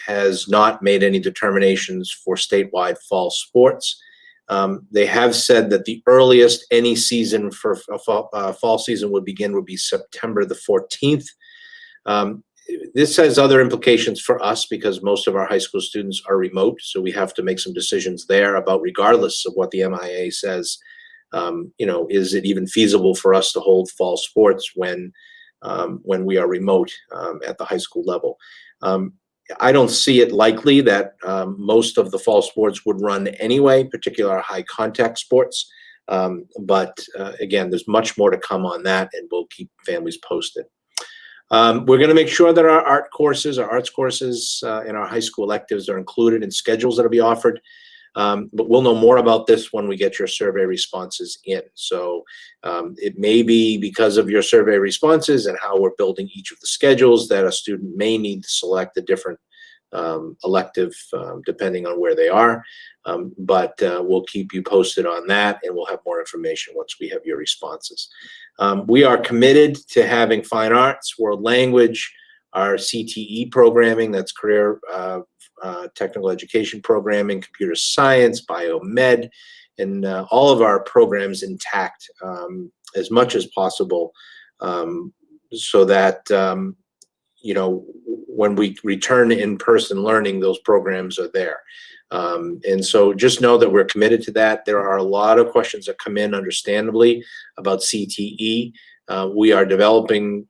Speaker 1: has not made any determinations for statewide fall sports. They have said that the earliest any season for fall season would begin would be September the 14th. This has other implications for us because most of our high school students are remote, so we have to make some decisions there about, regardless of what the MIA says, is it even feasible for us to hold fall sports when we are remote at the high school level? I don't see it likely that most of the fall sports would run anyway, particularly our high contact sports. But again, there's much more to come on that, and we'll keep families posted. We're going to make sure that our arts courses and our high school electives are included in schedules that will be offered. But we'll know more about this when we get your survey responses in. So it may be because of your survey responses and how we're building each of the schedules that a student may need to select a different elective depending on where they are. But we'll keep you posted on that, and we'll have more information once we have your responses. We are committed to having fine arts, world language, our CTE programming, that's career technical education programming, computer science, biomed, and all of our programs intact as much as possible, so that when we return in-person learning, those programs are there. And so just know that we're committed to that. There are a lot of questions that come in, understandably, about CTE. We are developing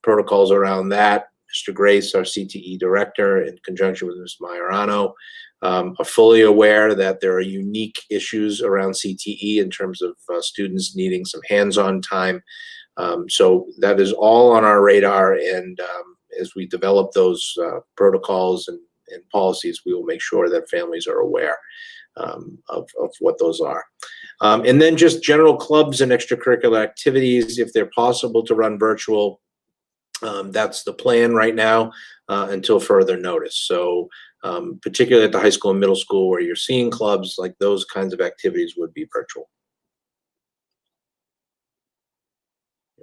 Speaker 1: protocols around that. Mr. Grace, our CTE director, in conjunction with Ms. Majorano, are fully aware that there are unique issues around CTE in terms of students needing some hands-on time. So that is all on our radar, and as we develop those protocols and policies, we will make sure that families are aware of what those are. And then just general clubs and extracurricular activities, if they're possible to run virtual, that's the plan right now until further notice. So particularly at the high school and middle school where you're seeing clubs, like those kinds of activities would be virtual.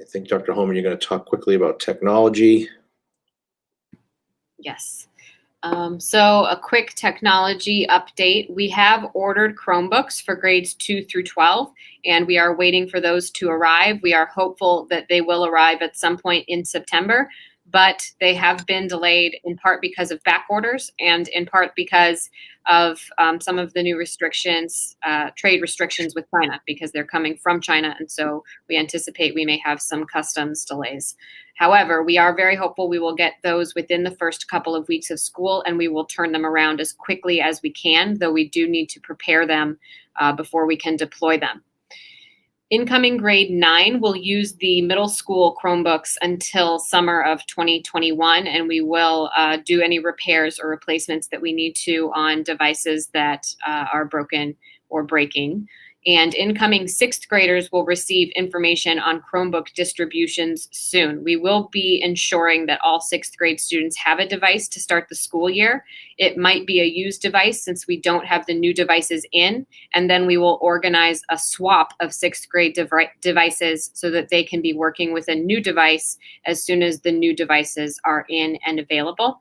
Speaker 1: I think, Dr. Homer, you're going to talk quickly about technology.
Speaker 2: Yes. So a quick technology update. We have ordered Chromebooks for grades 2 through 12, and we are waiting for those to arrive. We are hopeful that they will arrive at some point in September, but they have been delayed in part because of back orders and in part because of some of the new restrictions, trade restrictions with China, because they're coming from China. And so we anticipate we may have some customs delays. However, we are very hopeful we will get those within the first couple of weeks of school, and we will turn them around as quickly as we can, though we do need to prepare them before we can deploy them. Incoming grade 9 will use the middle school Chromebooks until summer of 2021, and we will do any repairs or replacements that we need to on devices that are broken or breaking. And incoming 6th graders will receive information on Chromebook distributions soon. We will be ensuring that all 6th grade students have a device to start the school year. It might be a used device since we don't have the new devices in, and then we will organize a swap of 6th grade devices so that they can be working with a new device as soon as the new devices are in and available.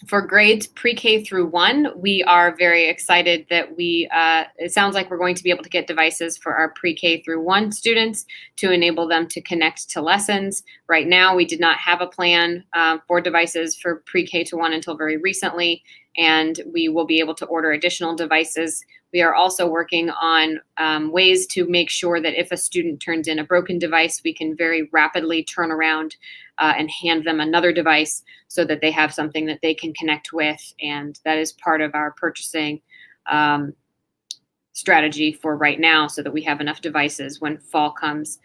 Speaker 2: For grades pre-K through 1, we are very excited that it sounds like we're going to be able to get devices for our pre-K through 1 students to enable them to connect to lessons. Right now, we did not have a plan for devices for pre-K to 1 until very recently, and we will be able to order additional devices. We are also working on ways to make sure that if a student turns in a broken device, we can very rapidly turn around and hand them another device so that they have something that they can connect with. And that is part of our purchasing strategy for right now, so that we have enough devices when fall comes.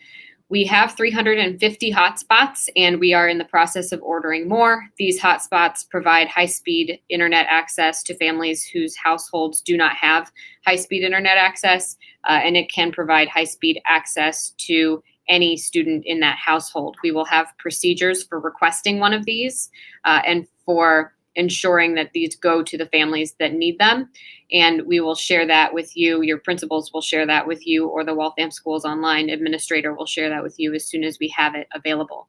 Speaker 2: We have 350 hotspots, and we are in the process of ordering more. These hotspots provide high-speed internet access to families whose households do not have high-speed internet access, and it can provide high-speed access to any student in that household. We will have procedures for requesting one of these and for ensuring that these go to the families that need them. And we will share that with you. Your principals will share that with you, or the Waltham Schools Online administrator will share that with you as soon as we have it available.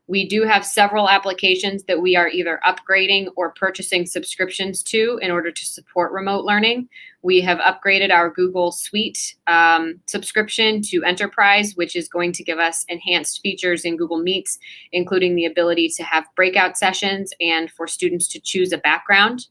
Speaker 2: We do have several applications that we are either upgrading or purchasing subscriptions to in order to support remote learning. We have upgraded our Google Suite subscription to Enterprise, which is going to give us enhanced features in Google Meets, including the ability to have breakout sessions and for students to choose a background.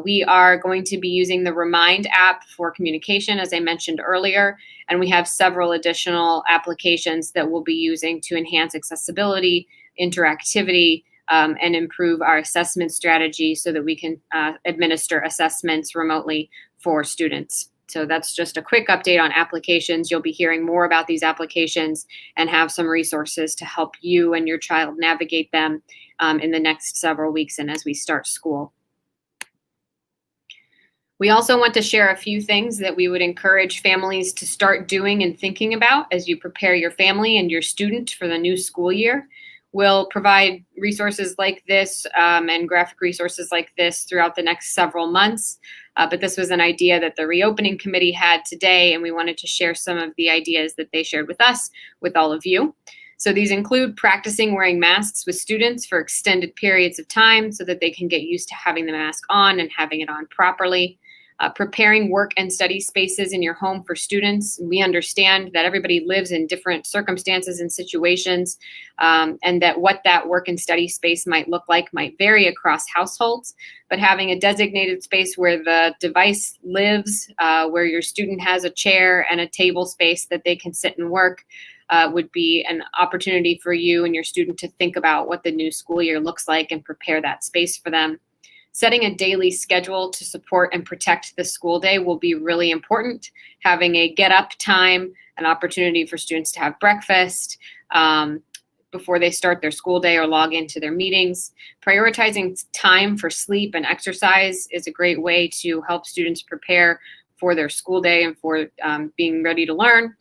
Speaker 2: We are going to be using the Remind app for communication, as I mentioned earlier, and we have several additional applications that we'll be using to enhance accessibility, interactivity, and improve our assessment strategy so that we can administer assessments remotely for students. So that's just a quick update on applications. You'll be hearing more about these applications and have some resources to help you and your child navigate them in the next several weeks and as we start school. We also want to share a few things that we would encourage families to start doing and thinking about as you prepare your family and your student for the new school year. We'll provide resources like this and graphic resources like this throughout the next several months. But this was an idea that the reopening committee had today, and we wanted to share some of the ideas that they shared with us, with all of you. So these include practicing wearing masks with students for extended periods of time so that they can get used to having the mask on and having it on properly. Preparing work and study spaces in your home for students. We understand that everybody lives in different circumstances and situations, and that what that work and study space might look like might vary across households. But having a designated space where the device lives, where your student has a chair and a table space that they can sit and work, would be an opportunity for you and your student to think about what the new school year looks like and prepare that space for them. Setting a daily schedule to support and protect the school day will be really important. Having a get up time, an opportunity for students to have breakfast before they start their school day or log into their meetings. Prioritizing time for sleep and exercise is a great way to help students prepare for their school day and for being ready to learn.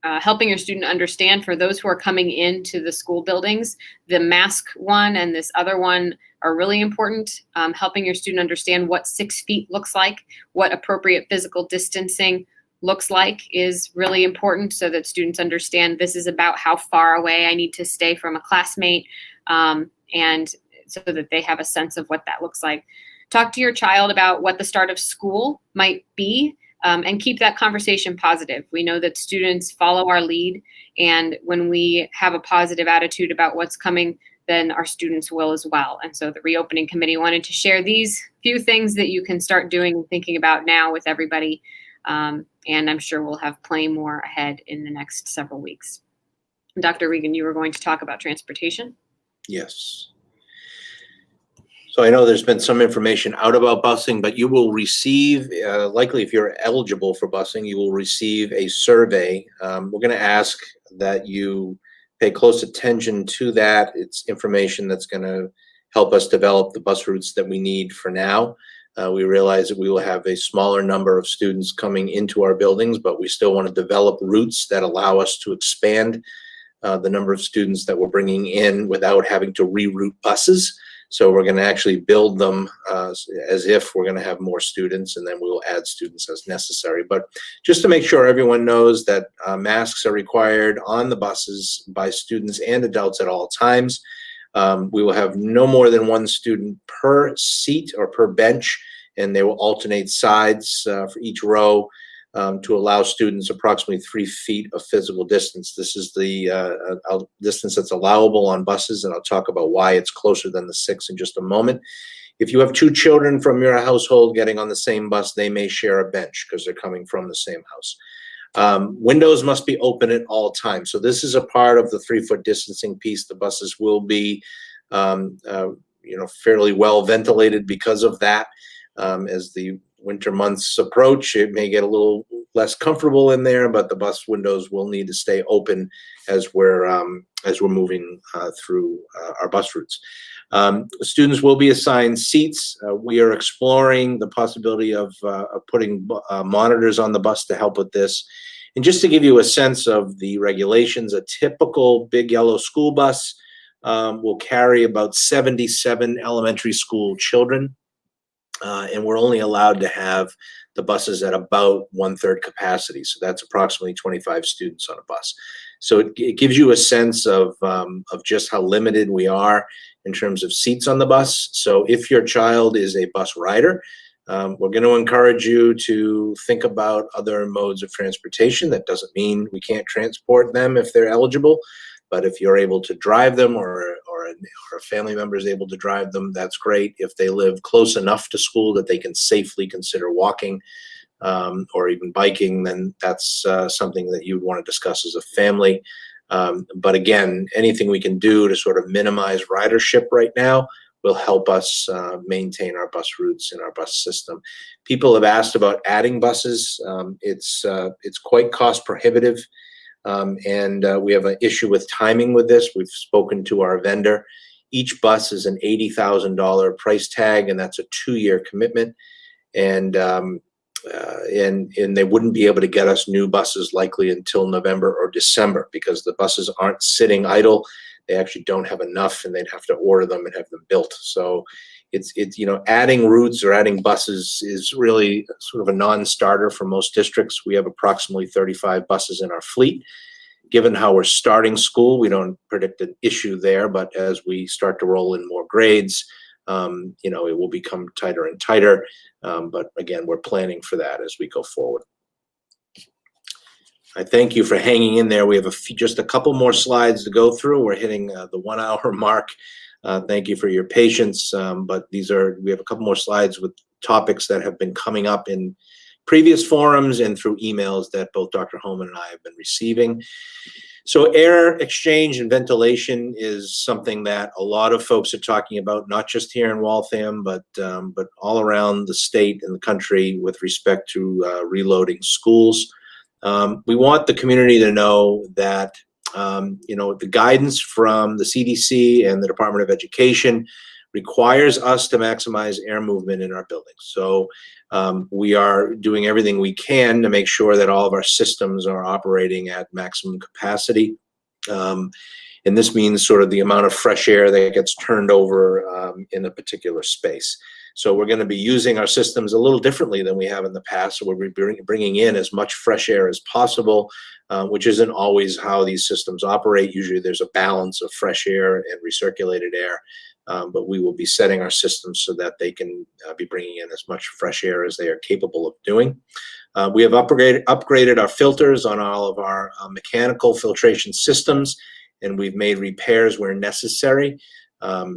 Speaker 2: Helping your student understand, for those who are coming into the school buildings, the mask one and this other one are really important. Helping your student understand what 6 feet looks like, what appropriate physical distancing looks like is really important, so that students understand this is about how far away I need to stay from a classmate, and so that they have a sense of what that looks like. Talk to your child about what the start of school might be. And keep that conversation positive. We know that students follow our lead, and when we have a positive attitude about what's coming, then our students will as well. And so the reopening committee wanted to share these few things that you can start doing and thinking about now with everybody. And I'm sure we'll have plenty more ahead in the next several weeks. Dr. Regan, you were going to talk about transportation?
Speaker 1: Yes. So I know there's been some information out about busing, but you will receive, likely if you're eligible for busing, you will receive a survey. We're going to ask that you pay close attention to that. It's information that's going to help us develop the bus routes that we need for now. We realize that we will have a smaller number of students coming into our buildings, but we still want to develop routes that allow us to expand the number of students that we're bringing in without having to reroute buses. So we're going to actually build them as if we're going to have more students, and then we will add students as necessary. But just to make sure everyone knows that masks are required on the buses by students and adults at all times. We will have no more than one student per seat or per bench, and they will alternate sides for each row to allow students approximately 3 feet of physical distance. This is the distance that's allowable on buses, and I'll talk about why it's closer than the 6 in just a moment. If you have two children from your household getting on the same bus, they may share a bench because they're coming from the same house. Windows must be open at all times. So this is a part of the 3-foot distancing piece. The buses will be, fairly well ventilated because of that. As the winter months approach, it may get a little less comfortable in there, but the bus windows will need to stay open as we're moving through our bus routes. Students will be assigned seats. We are exploring the possibility of putting monitors on the bus to help with this. And just to give you a sense of the regulations, a typical big yellow school bus will carry about 77 elementary school children. And we're only allowed to have the buses at about 1/3 capacity. So that's approximately 25 students on a bus. So it gives you a sense of just how limited we are in terms of seats on the bus. So if your child is a bus rider, we're going to encourage you to think about other modes of transportation. That doesn't mean we can't transport them if they're eligible, but if you're able to drive them or a family member is able to drive them, that's great. If they live close enough to school that they can safely consider walking or even biking, then that's something that you'd want to discuss as a family. But again, anything we can do to sort of minimize ridership right now will help us maintain our bus routes and our bus system. People have asked about adding buses. It's quite cost prohibitive. And we have an issue with timing with this. We've spoken to our vendor. Each bus is an $80,000 price tag, and that's a 2-year commitment. And they wouldn't be able to get us new buses likely until November or December because the buses aren't sitting idle. They actually don't have enough, and they'd have to order them and have them built. So it's adding routes or adding buses is really sort of a non-starter for most districts. We have approximately 35 buses in our fleet. Given how we're starting school, we don't predict an issue there, but as we start to roll in more grades, it will become tighter and tighter. But again, we're planning for that as we go forward. I thank you for hanging in there. We have just a couple more slides to go through. We're hitting the 1-hour mark. Thank you for your patience. But we have a couple more slides with topics that have been coming up in previous forums and through emails that both Dr. Holman and I have been receiving. So air exchange and ventilation is something that a lot of folks are talking about, not just here in Waltham, but all around the state and the country with respect to reloading schools. We want the community to know that the guidance from the CDC and the Department of Education requires us to maximize air movement in our buildings. So we are doing everything we can to make sure that all of our systems are operating at maximum capacity. And this means sort of the amount of fresh air that gets turned over in a particular space. So we're going to be using our systems a little differently than we have in the past. So we're bringing in as much fresh air as possible, which isn't always how these systems operate. Usually there's a balance of fresh air and recirculated air, but we will be setting our systems so that they can be bringing in as much fresh air as they are capable of doing. We have upgraded our filters on all of our mechanical filtration systems, and we've made repairs where necessary.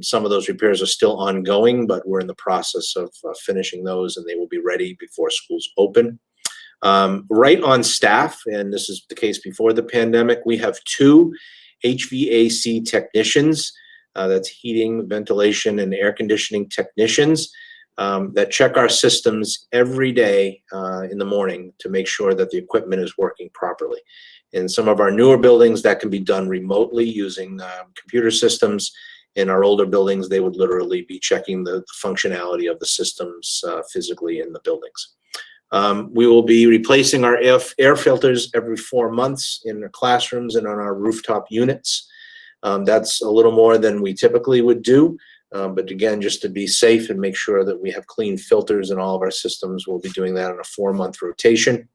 Speaker 1: Some of those repairs are still ongoing, but we're in the process of finishing those, and they will be ready before schools open. Right on staff, and this is the case before the pandemic, we have 2 HVAC technicians, that's heating, ventilation, and air conditioning technicians, that check our systems every day in the morning to make sure that the equipment is working properly. In some of our newer buildings, that can be done remotely using computer systems. In our older buildings, they would literally be checking the functionality of the systems physically in the buildings. We will be replacing our air filters every 4 months in the classrooms and on our rooftop units. That's a little more than we typically would do. But again, just to be safe and make sure that we have clean filters in all of our systems, we'll be doing that on a 4-month rotation.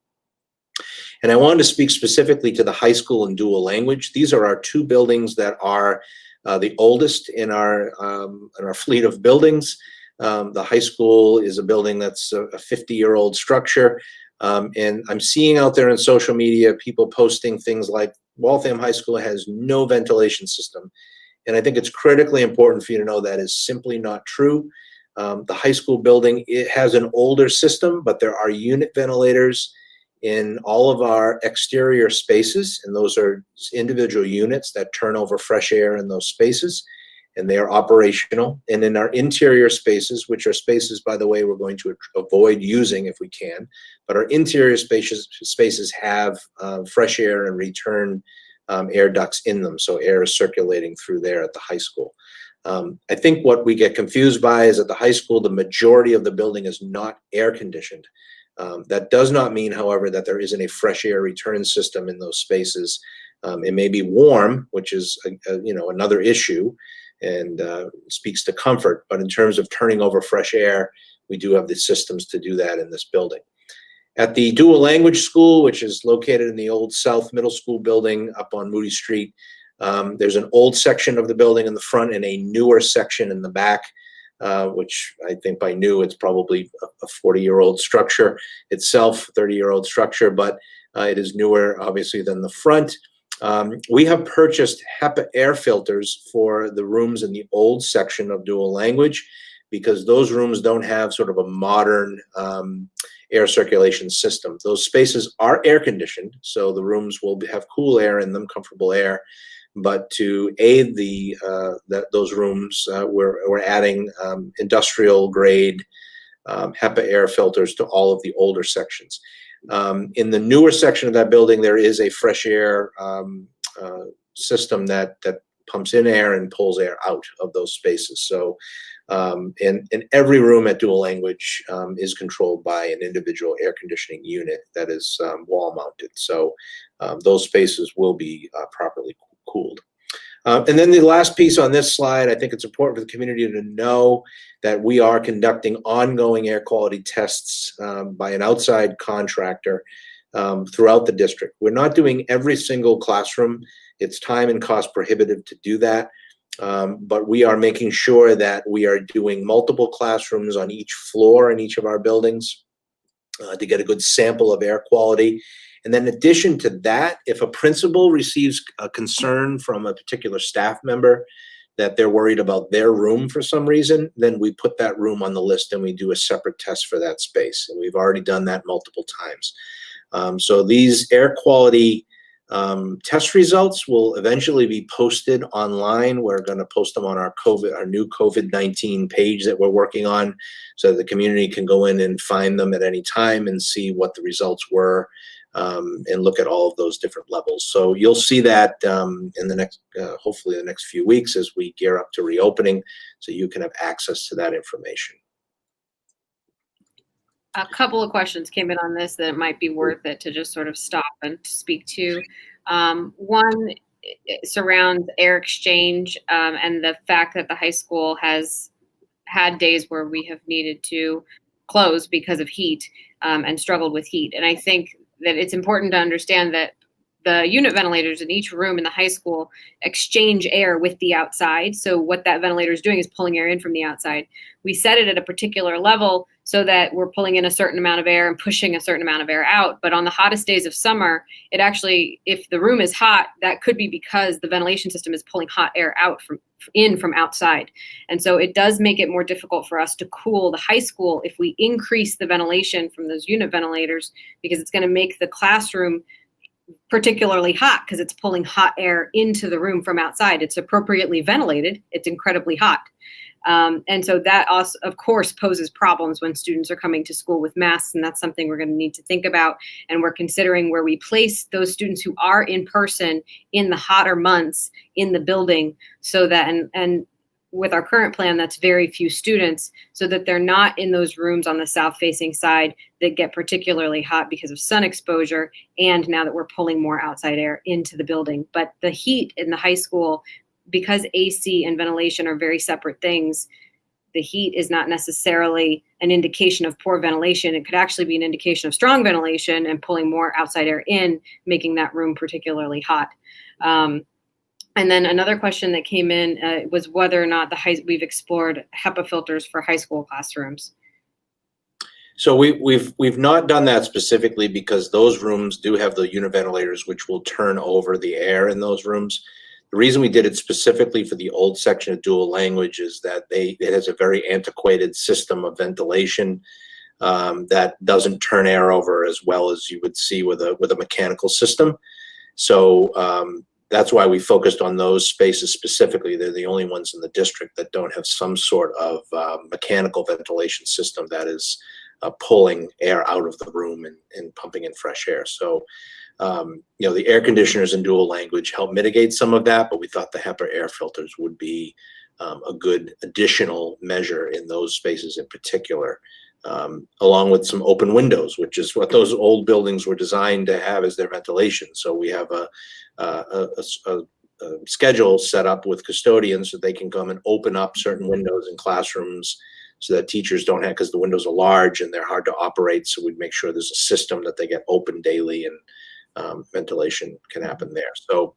Speaker 1: And I wanted to speak specifically to the high school and dual language. These are our 2 buildings that are the oldest in our fleet of buildings. The high school is a building that's a 50-year-old structure. And I'm seeing out there in social media people posting things like Waltham High School has no ventilation system. And I think it's critically important for you to know that is simply not true. The high school building, it has an older system, but there are unit ventilators in all of our exterior spaces, and those are individual units that turn over fresh air in those spaces, and they are operational. And in our interior spaces, which are spaces, by the way, we're going to avoid using if we can, but our interior spaces have fresh air and return air ducts in them, so air is circulating through there at the high school. I think what we get confused by is at the high school, the majority of the building is not air conditioned. That does not mean, however, that there isn't a fresh air return system in those spaces. It may be warm, which is another issue, and speaks to comfort. But in terms of turning over fresh air, we do have the systems to do that in this building. At the dual language school, which is located in the old South Middle School building up on Moody Street, there's an old section of the building in the front and a newer section in the back. Which I think by new, it's probably a 40-year-old structure itself, 30-year-old structure, but it is newer, obviously, than the front. We have purchased HEPA air filters for the rooms in the old section of dual language because those rooms don't have sort of a modern air circulation system. Those spaces are air conditioned, so the rooms will have cool air in them, comfortable air. But to aid those rooms, we're adding industrial grade HEPA air filters to all of the older sections. In the newer section of that building, there is a fresh air system that pumps in air and pulls air out of those spaces. So, and every room at dual language is controlled by an individual air conditioning unit that is wall mounted. So those spaces will be properly cooled. And then the last piece on this slide, I think it's important for the community to know that we are conducting ongoing air quality tests by an outside contractor throughout the district. We're not doing every single classroom. It's time and cost prohibitive to do that. But we are making sure that we are doing multiple classrooms on each floor in each of our buildings to get a good sample of air quality. And then in addition to that, if a principal receives a concern from a particular staff member that they're worried about their room for some reason, then we put that room on the list and we do a separate test for that space. And we've already done that multiple times. So these air quality test results will eventually be posted online. We're going to post them on our new COVID-19 page that we're working on, so the community can go in and find them at any time and see what the results were. And look at all of those different levels. So you'll see that in the next, hopefully the next few weeks as we gear up to reopening, so you can have access to that information.
Speaker 2: A couple of questions came in on this that it might be worth it to just sort of stop and speak to. One surrounds air exchange and the fact that the high school has had days where we have needed to close because of heat and struggled with heat. And I think that it's important to understand that the unit ventilators in each room in the high school exchange air with the outside. So what that ventilator is doing is pulling air in from the outside. We set it at a particular level so that we're pulling in a certain amount of air and pushing a certain amount of air out. But on the hottest days of summer, it actually, if the room is hot, that could be because the ventilation system is pulling hot air out from outside. And so it does make it more difficult for us to cool the high school if we increase the ventilation from those unit ventilators, because it's going to make the classroom particularly hot because it's pulling hot air into the room from outside. It's appropriately ventilated. It's incredibly hot. And so that also, of course, poses problems when students are coming to school with masks, and that's something we're going to need to think about. And we're considering where we place those students who are in person in the hotter months in the building, so that, and with our current plan, that's very few students, so that they're not in those rooms on the south-facing side that get particularly hot because of sun exposure, and now that we're pulling more outside air into the building. But the heat in the high school, because AC and ventilation are very separate things, the heat is not necessarily an indication of poor ventilation. It could actually be an indication of strong ventilation and pulling more outside air in, making that room particularly hot. And then another question that came in was whether or not we've explored HEPA filters for high school classrooms.
Speaker 1: So we've not done that specifically because those rooms do have the unit ventilators, which will turn over the air in those rooms. The reason we did it specifically for the old section of dual language is that it has a very antiquated system of ventilation that doesn't turn air over as well as you would see with a mechanical system. So that's why we focused on those spaces specifically. They're the only ones in the district that don't have some sort of mechanical ventilation system that is pulling air out of the room and pumping in fresh air. So, you know, the air conditioners in dual language help mitigate some of that, but we thought the HEPA air filters would be a good additional measure in those spaces in particular. Along with some open windows, which is what those old buildings were designed to have as their ventilation. So we have a schedule set up with custodians so they can come and open up certain windows in classrooms so that teachers don't have, because the windows are large and they're hard to operate. So we'd make sure there's a system that they get open daily and ventilation can happen there. So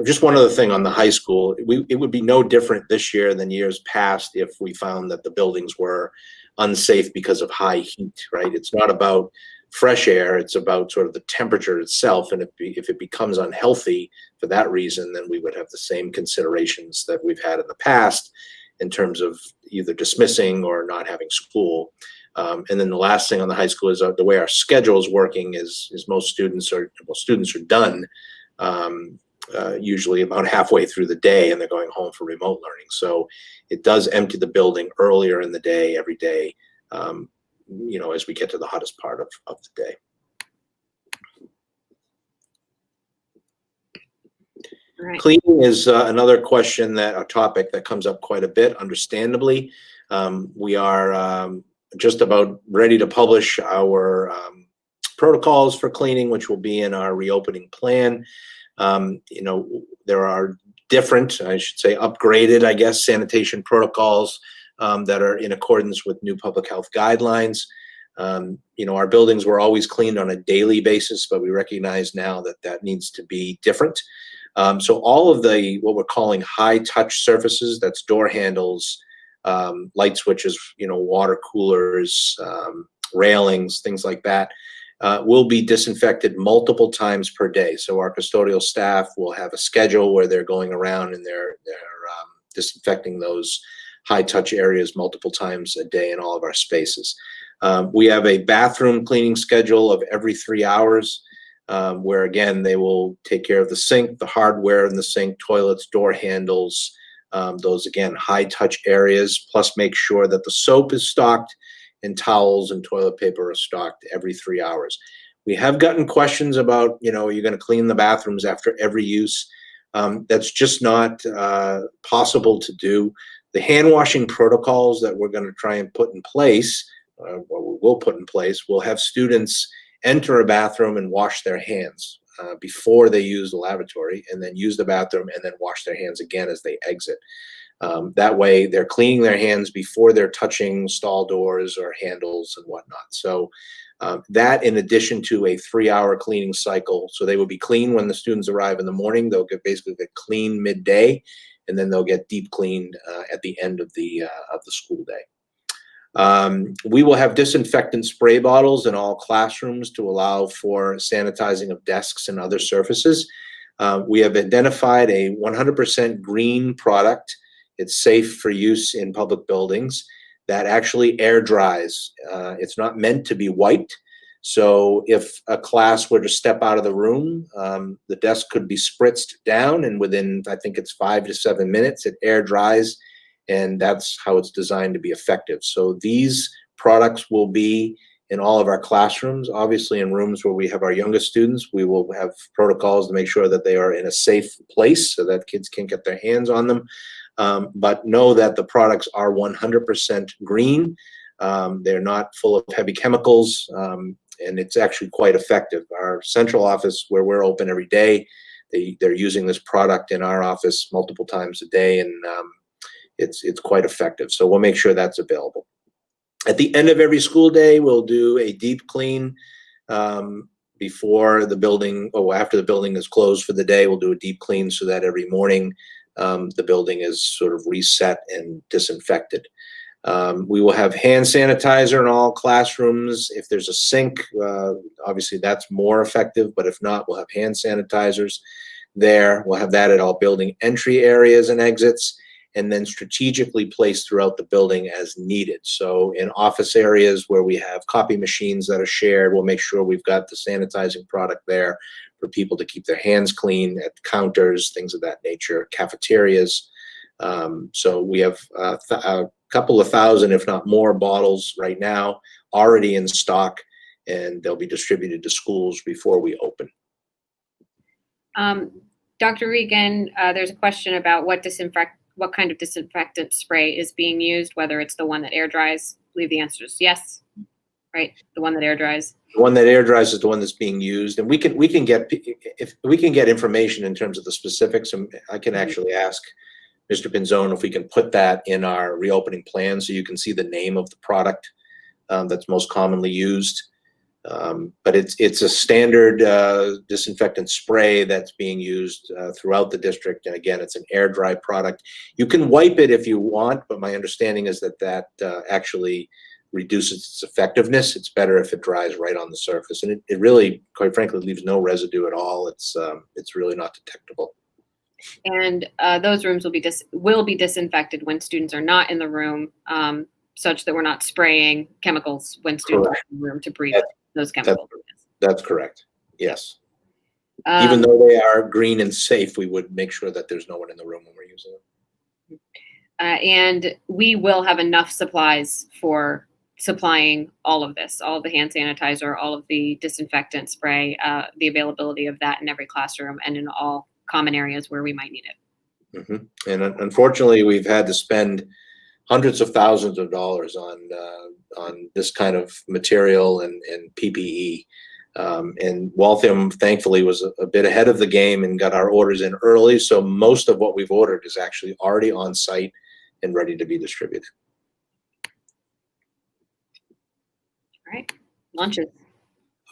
Speaker 1: just one other thing on the high school, it would be no different this year than years past if we found that the buildings were unsafe because of high heat, right? It's not about fresh air, it's about sort of the temperature itself. And if it becomes unhealthy for that reason, then we would have the same considerations that we've had in the past in terms of either dismissing or not having school. And then the last thing on the high school is the way our schedule is working is most students are done usually about halfway through the day, and they're going home for remote learning. So it does empty the building earlier in the day, every day, you know, as we get to the hottest part of the day.
Speaker 2: Right.
Speaker 1: Cleaning is another question, a topic that comes up quite a bit, understandably. We are just about ready to publish our protocols for cleaning, which will be in our reopening plan. You know, there are different, I should say upgraded, I guess, sanitation protocols that are in accordance with new public health guidelines. You know, our buildings were always cleaned on a daily basis, but we recognize now that that needs to be different. So all of what we're calling high touch surfaces, that's door handles, light switches, you know, water coolers, railings, things like that, will be disinfected multiple times per day. So our custodial staff will have a schedule where they're going around and they're disinfecting those high touch areas multiple times a day in all of our spaces. We have a bathroom cleaning schedule of every 3 hours, where again, they will take care of the sink, the hardware in the sink, toilets, door handles, those again, high touch areas, plus make sure that the soap is stocked and towels and toilet paper are stocked every 3 hours. We have gotten questions about, you know, you're going to clean the bathrooms after every use. That's just not possible to do. The hand washing protocols that we're going to try and put in place, or we will put in place, will have students enter a bathroom and wash their hands before they use the lavatory, and then use the bathroom and then wash their hands again as they exit. That way they're cleaning their hands before they're touching stall doors or handles and whatnot. So that, in addition to a 3 hour cleaning cycle, so they will be clean when the students arrive in the morning, they'll basically get clean midday, and then they'll get deep cleaned at the end of the school day. We will have disinfectant spray bottles in all classrooms to allow for sanitizing of desks and other surfaces. We have identified a 100% green product. It's safe for use in public buildings that actually air dries. It's not meant to be wiped. So if a class were to step out of the room, the desk could be spritzed down, and within, I think it's 5 to 7 minutes, it air dries. And that's how it's designed to be effective. So these products will be in all of our classrooms. Obviously, in rooms where we have our youngest students, we will have protocols to make sure that they are in a safe place so that kids can get their hands on them. But know that the products are 100% green. They're not full of heavy chemicals, and it's actually quite effective. Our central office, where we're open every day, they're using this product in our office multiple times a day, and it's quite effective. So we'll make sure that's available. At the end of every school day, we'll do a deep clean before the building, or after the building is closed for the day. We'll do a deep clean so that every morning the building is sort of reset and disinfected. We will have hand sanitizer in all classrooms. If there's a sink, obviously that's more effective, but if not, we'll have hand sanitizers. there. We'll have that at all building entry areas and exits, and then strategically placed throughout the building as needed. So in office areas where we have copy machines that are shared, we'll make sure we've got the sanitizing product there for people to keep their hands clean at counters, things of that nature, cafeterias. So we have a couple of thousand, if not more, bottles right now already in stock, and they'll be distributed to schools before we open.
Speaker 2: Dr. Regan, there's a question about what kind of disinfectant spray is being used, whether it's the one that air dries. I believe the answer is yes, right? The one that air dries.
Speaker 1: The one that air dries is the one that's being used, and we can get, if we can get information in terms of the specifics, and I can actually ask Mr. Pinzone if we can put that in our reopening plan so you can see the name of the product that's most commonly used. But it's a standard disinfectant spray that's being used throughout the district. And again, it's an air dry product. You can wipe it if you want, but my understanding is that actually reduces its effectiveness. It's better if it dries right on the surface. And it really, quite frankly, leaves no residue at all. It's really not detectable.
Speaker 2: And those rooms will be disinfected when students are not in the room, such that we're not spraying chemicals when students are in the room to breathe those chemicals.
Speaker 1: That's correct. Yes. Even though they are green and safe, we would make sure that there's no one in the room when we're using them.
Speaker 2: And we will have enough supplies for supplying all of this, all of the hand sanitizer, all of the disinfectant spray, the availability of that in every classroom and in all common areas where we might need it.
Speaker 1: Mm-hmm. And unfortunately, we've had to spend hundreds of thousands of dollars on this kind of material and PPE. And Waltham, thankfully, was a bit ahead of the game and got our orders in early. So most of what we've ordered is actually already on site and ready to be distributed.
Speaker 2: All right, lunches.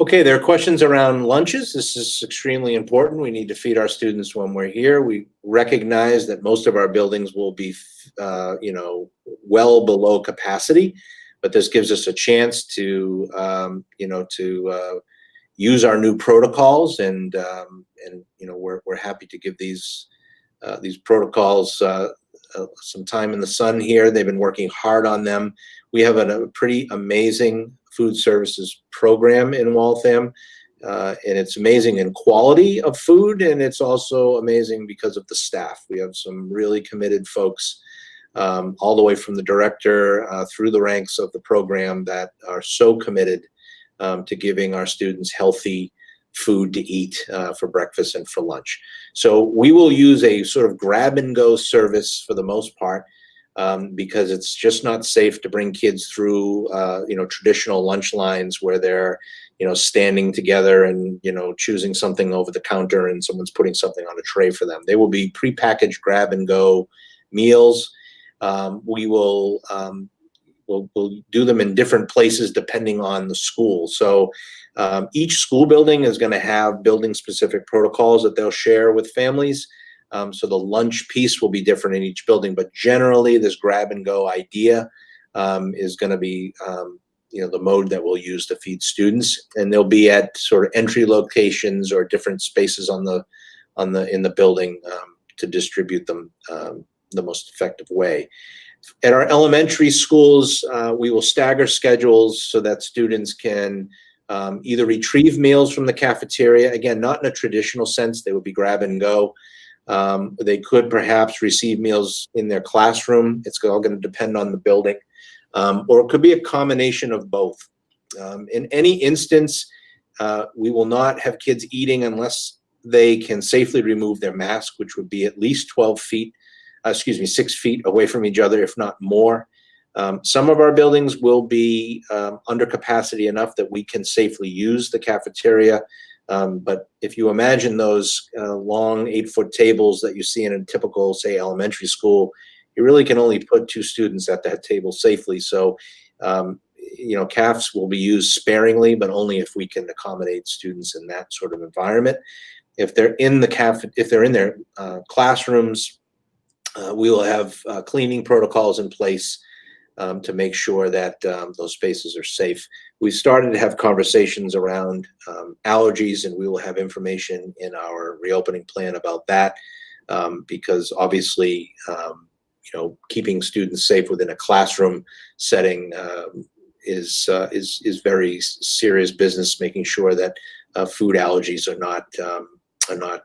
Speaker 1: Okay, there are questions around lunches. This is extremely important. We need to feed our students when we're here. We recognize that most of our buildings will be, well below capacity, but this gives us a chance to, use our new protocols, and we're happy to give these protocols some time in the sun here. They've been working hard on them. We have a pretty amazing food services program in Waltham, and it's amazing in quality of food, and it's also amazing because of the staff. We have some really committed folks, all the way from the director through the ranks of the program, that are so committed to giving our students healthy food to eat for breakfast and for lunch. So we will use a sort of grab and go service for the most part, because it's just not safe to bring kids through, traditional lunch lines where they're, standing together and, choosing something over the counter and someone's putting something on a tray for them. They will be prepackaged grab and go meals. We will we'll do them in different places depending on the school. So each school building is going to have building specific protocols that they'll share with families. So the lunch piece will be different in each building, but generally this grab and go idea is going to be the mode that we'll use to feed students, and they'll be at sort of entry locations or different spaces in the building to distribute them the most effective way. At our elementary schools, we will stagger schedules so that students can either retrieve meals from the cafeteria, again, not in a traditional sense, they would be grab and go. They could perhaps receive meals in their classroom. It's all going to depend on the building. Or it could be a combination of both. In any instance, we will not have kids eating unless they can safely remove their mask, which would be at least 6 feet away from each other, if not more. Some of our buildings will be under capacity enough that we can safely use the cafeteria. But if you imagine those long 8-foot tables that you see in a typical, say, elementary school, you really can only put 2 students at that table safely. So, CAFs will be used sparingly, but only if we can accommodate students in that sort of environment. If they're in their classrooms, we will have cleaning protocols in place to make sure that those spaces are safe. We started to have conversations around allergies, and we will have information in our reopening plan about that, because obviously, keeping students safe within a classroom setting is very serious business. Making sure that food allergies are not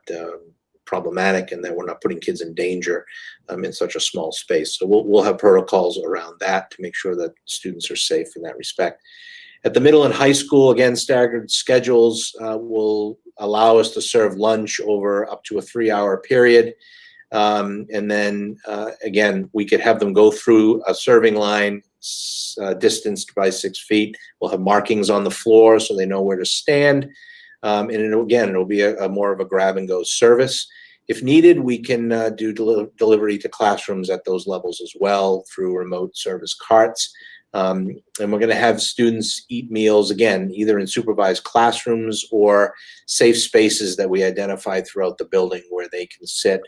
Speaker 1: problematic, and that we're not putting kids in danger in such a small space. So we'll have protocols around that to make sure that students are safe in that respect. At the middle and high school, again, staggered schedules will allow us to serve lunch over up to a 3-hour period. And then again, we could have them go through a serving line distanced by 6 feet. We'll have markings on the floor so they know where to stand. And it'll be a more of a grab and go service. If needed, we can do delivery to classrooms at those levels as well through remote service carts. And we're going to have students eat meals, again, either in supervised classrooms or safe spaces that we identify throughout the building where they can sit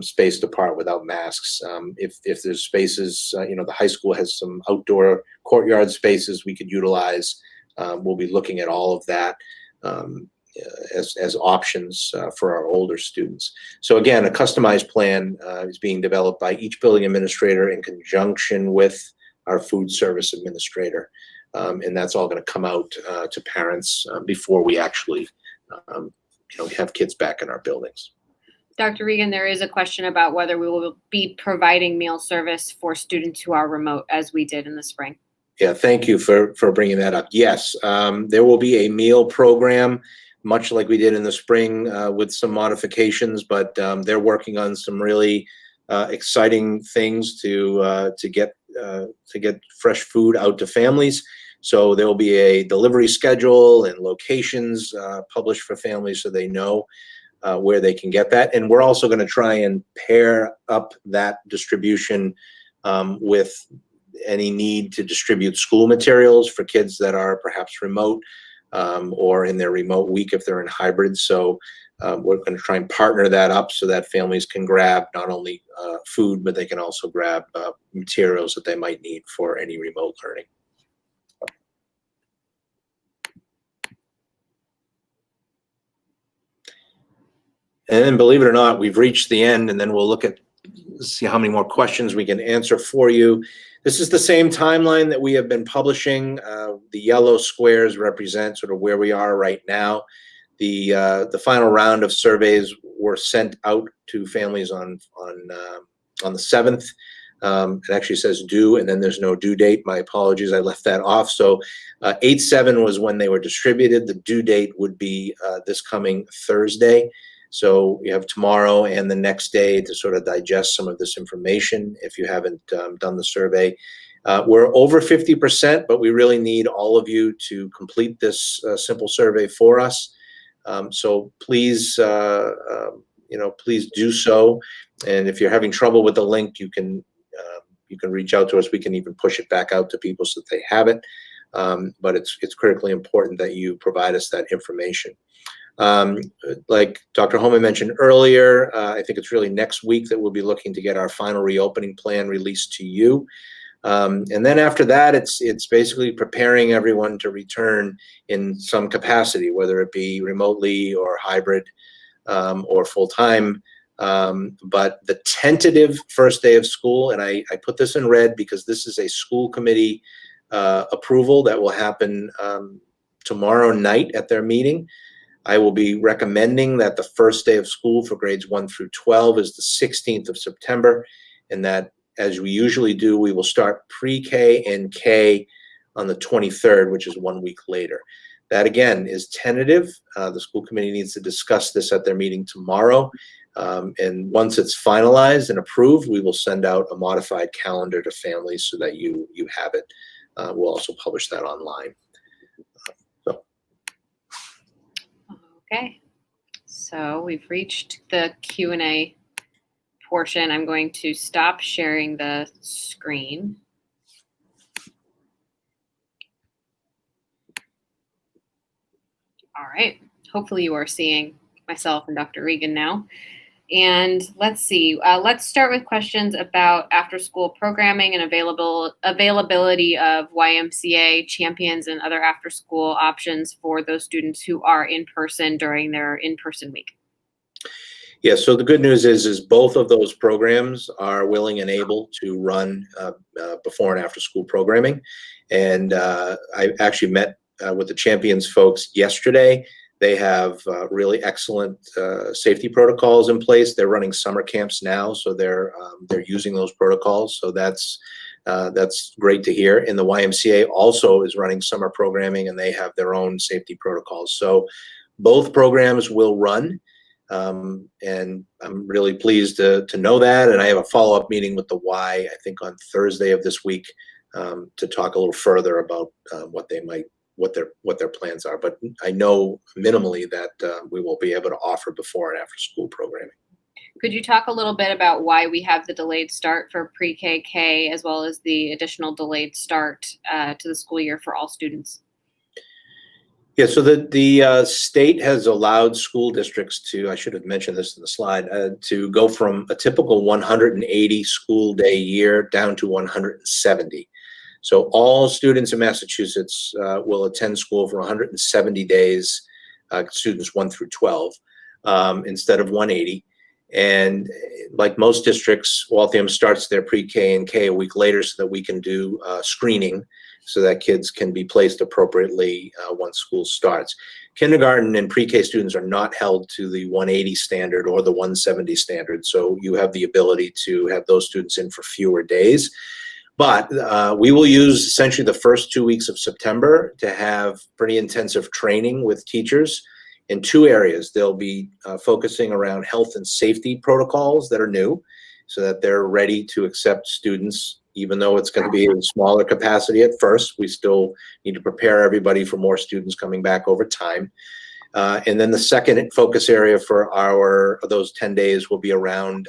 Speaker 1: spaced apart without masks. If there's spaces, the high school has some outdoor courtyard spaces we could utilize. We'll be looking at all of that as options for our older students. So again, a customized plan is being developed by each building administrator in conjunction with our food service administrator. And that's all going to come out to parents before we actually have kids back in our buildings.
Speaker 2: Dr. Regan, there is a question about whether we will be providing meal service for students who are remote, as we did in the spring.
Speaker 1: Yeah, thank you for bringing that up. Yes, there will be a meal program, much like we did in the spring, with some modifications, but they're working on some really exciting things to get fresh food out to families. So there will be a delivery schedule and locations published for families so they know where they can get that. And we're also going to try and pair up that distribution with any need to distribute school materials for kids that are perhaps remote or in their remote week if they're in hybrid. So we're going to try and partner that up so that families can grab not only food, but they can also grab materials that they might need for any remote learning. And then, believe it or not, we've reached the end, and then we'll see how many more questions we can answer for you. This is the same timeline that we have been publishing. The yellow squares represent sort of where we are right now. The final round of surveys were sent out to families on the 7th. It actually says due, and then there's no due date. My apologies, I left that off. So 8/7 was when they were distributed. The due date would be this coming Thursday. So you have tomorrow and the next day to sort of digest some of this information if you haven't done the survey. We're over 50%, but we really need all of you to complete this simple survey for us. So please, please do so. And if you're having trouble with the link, you can reach out to us. We can even push it back out to people so that they have it. But it's critically important that you provide us that information. Like Dr. Holman mentioned earlier, I think it's really next week that we'll be looking to get our final reopening plan released to you. And then after that, it's basically preparing everyone to return in some capacity, whether it be remotely or hybrid or full-time. But the tentative first day of school, and I put this in red because this is a school committee approval that will happen tomorrow night at their meeting. I will be recommending that the first day of school for grades 1 through 12 is the 16th of September, and that, as we usually do, we will start pre-K and K on the 23rd, which is 1 week later. That, again, is tentative. The school committee needs to discuss this at their meeting tomorrow, and once it's finalized and approved, we will send out a modified calendar to families so that you have it. We'll also publish that online.
Speaker 2: Okay, so we've reached the Q&A portion. I'm going to stop sharing the screen. All right, hopefully you are seeing myself and Dr. Regan now. And let's see, let's start with questions about after-school programming and availability of YMCA champions and other after-school options for those students who are in person during their in-person week.
Speaker 1: Yeah, so the good news is both of those programs are willing and able to run before and after school programming. And I actually met with the Champions folks yesterday. They have really excellent safety protocols in place. They're running summer camps now, so they're using those protocols. So that's great to hear. And the YMCA also is running summer programming, and they have their own safety protocols. So both programs will run. And I'm really pleased to know that. And I have a follow-up meeting with the Y, I think on Thursday of this week, to talk a little further about what their plans are. But I know minimally that we will be able to offer before and after school programming.
Speaker 2: Could you talk a little bit about why we have the delayed start for pre-K, as well as the additional delayed start to the school year for all students?
Speaker 1: Yeah, so the state has allowed school districts to, I should have mentioned this in the slide, to go from a typical 180 school day year down to 170. So all students in Massachusetts will attend school for 170 days, students 1 through 12, instead of 180. And like most districts, Waltham starts their pre-K and K a week later so that we can do screening so that kids can be placed appropriately once school starts. Kindergarten and pre-K students are not held to the 180 standard or the 170 standard, so you have the ability to have those students in for fewer days. But we will use essentially the first 2 weeks of September to have pretty intensive training with teachers in 2 areas. They'll be focusing around health and safety protocols that are new so that they're ready to accept students, even though it's going to be in smaller capacity at first. We still need to prepare everybody for more students coming back over time. And then the second focus area for those 10 days will be around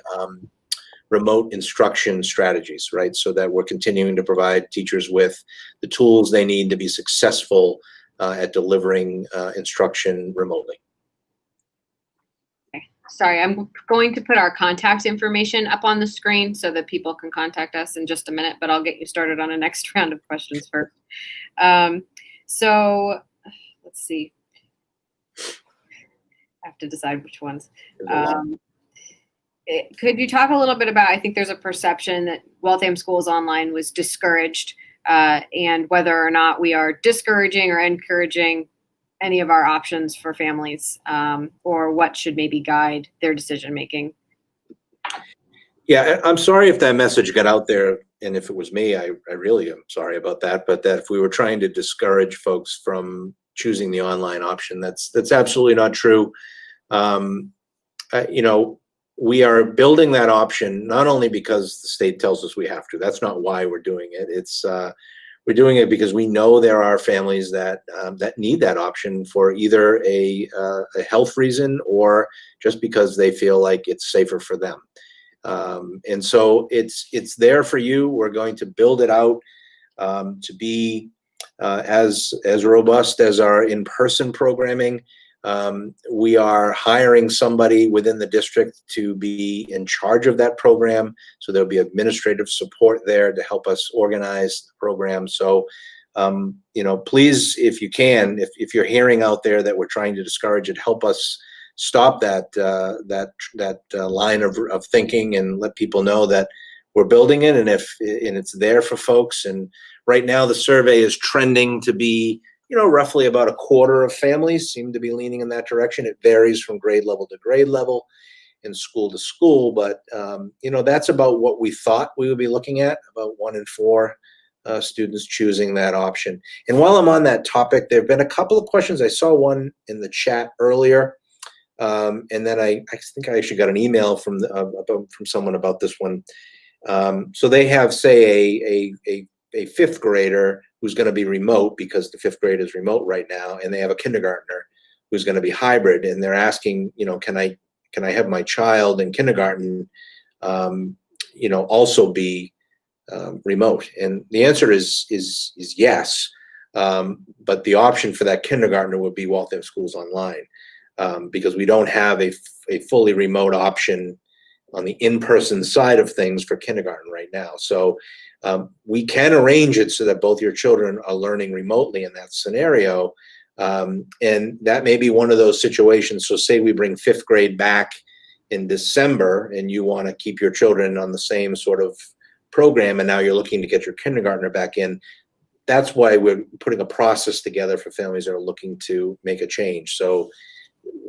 Speaker 1: remote instruction strategies, right? So that we're continuing to provide teachers with the tools they need to be successful at delivering instruction remotely.
Speaker 2: Sorry, I'm going to put our contact information up on the screen so that people can contact us in just a minute, but I'll get you started on a next round of questions first. So let's see. I have to decide which ones. Could you talk a little bit about, I think there's a perception that Waltham Schools Online was discouraged, and whether or not we are discouraging or encouraging any of our options for families, or what should maybe guide their decision making?
Speaker 1: Yeah, I'm sorry if that message got out there, and if it was me, I really am sorry about that. But that if we were trying to discourage folks from choosing the online option, that's absolutely not true. You know, we are building that option not only because the state tells us we have to. That's not why we're doing it. It's we're doing it because we know there are families that need that option for either a health reason or just because they feel like it's safer for them. And so it's there for you. We're going to build it out to be as robust as our in-person programming. We are hiring somebody within the district to be in charge of that program. So there'll be administrative support there to help us organize the program. So, you know, please, if you can, if you're hearing out there that we're trying to discourage it, help us stop that line of thinking and let people know that we're building it, and it's there for folks. And right now the survey is trending to be, you know, roughly about a quarter of families seem to be leaning in that direction. It varies from grade level to grade level and school to school, but you know, that's about what we thought we would be looking at, about 1 in 4 students choosing that option. And while I'm on that topic, there have been a couple of questions. I saw one in the chat earlier, and then I think I actually got an email from someone about this one. So they have, say, a 5th grader who's going to be remote because the 5th grade is remote right now, and they have a kindergartner who's going to be hybrid, and they're asking, you know, can I have my child in kindergarten, you know, also be remote? And the answer is yes, but the option for that kindergartner would be Waltham Schools Online. because we don't have a fully remote option on the in-person side of things for kindergarten right now. So we can arrange it so that both your children are learning remotely in that scenario. And that may be one of those situations. So say we bring 5th grade back in December and you want to keep your children on the same sort of program, and now you're looking to get your kindergartner back in. That's why we're putting a process together for families that are looking to make a change. So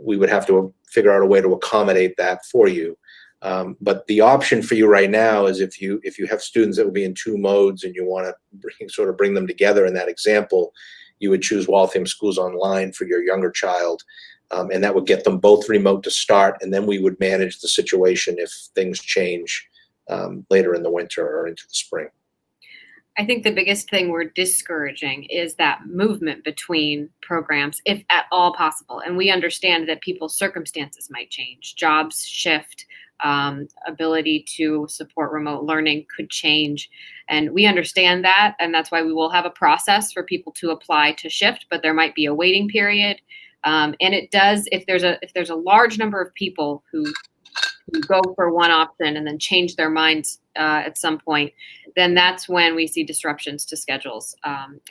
Speaker 1: we would have to figure out a way to accommodate that for you. But the option for you right now is if you have students that will be in 2 modes and you want to bring them together in that example, you would choose Waltham Schools Online for your younger child. And that would get them both remote to start, and then we would manage the situation if things change later in the winter or into the spring.
Speaker 2: I think the biggest thing we're discouraging is that movement between programs, if at all possible. And we understand that people's circumstances might change, jobs shift, ability to support remote learning could change. And we understand that, and that's why we will have a process for people to apply to shift, but there might be a waiting period. And it does, if there's a large number of people who go for one option and then change their minds at some point, then that's when we see disruptions to schedules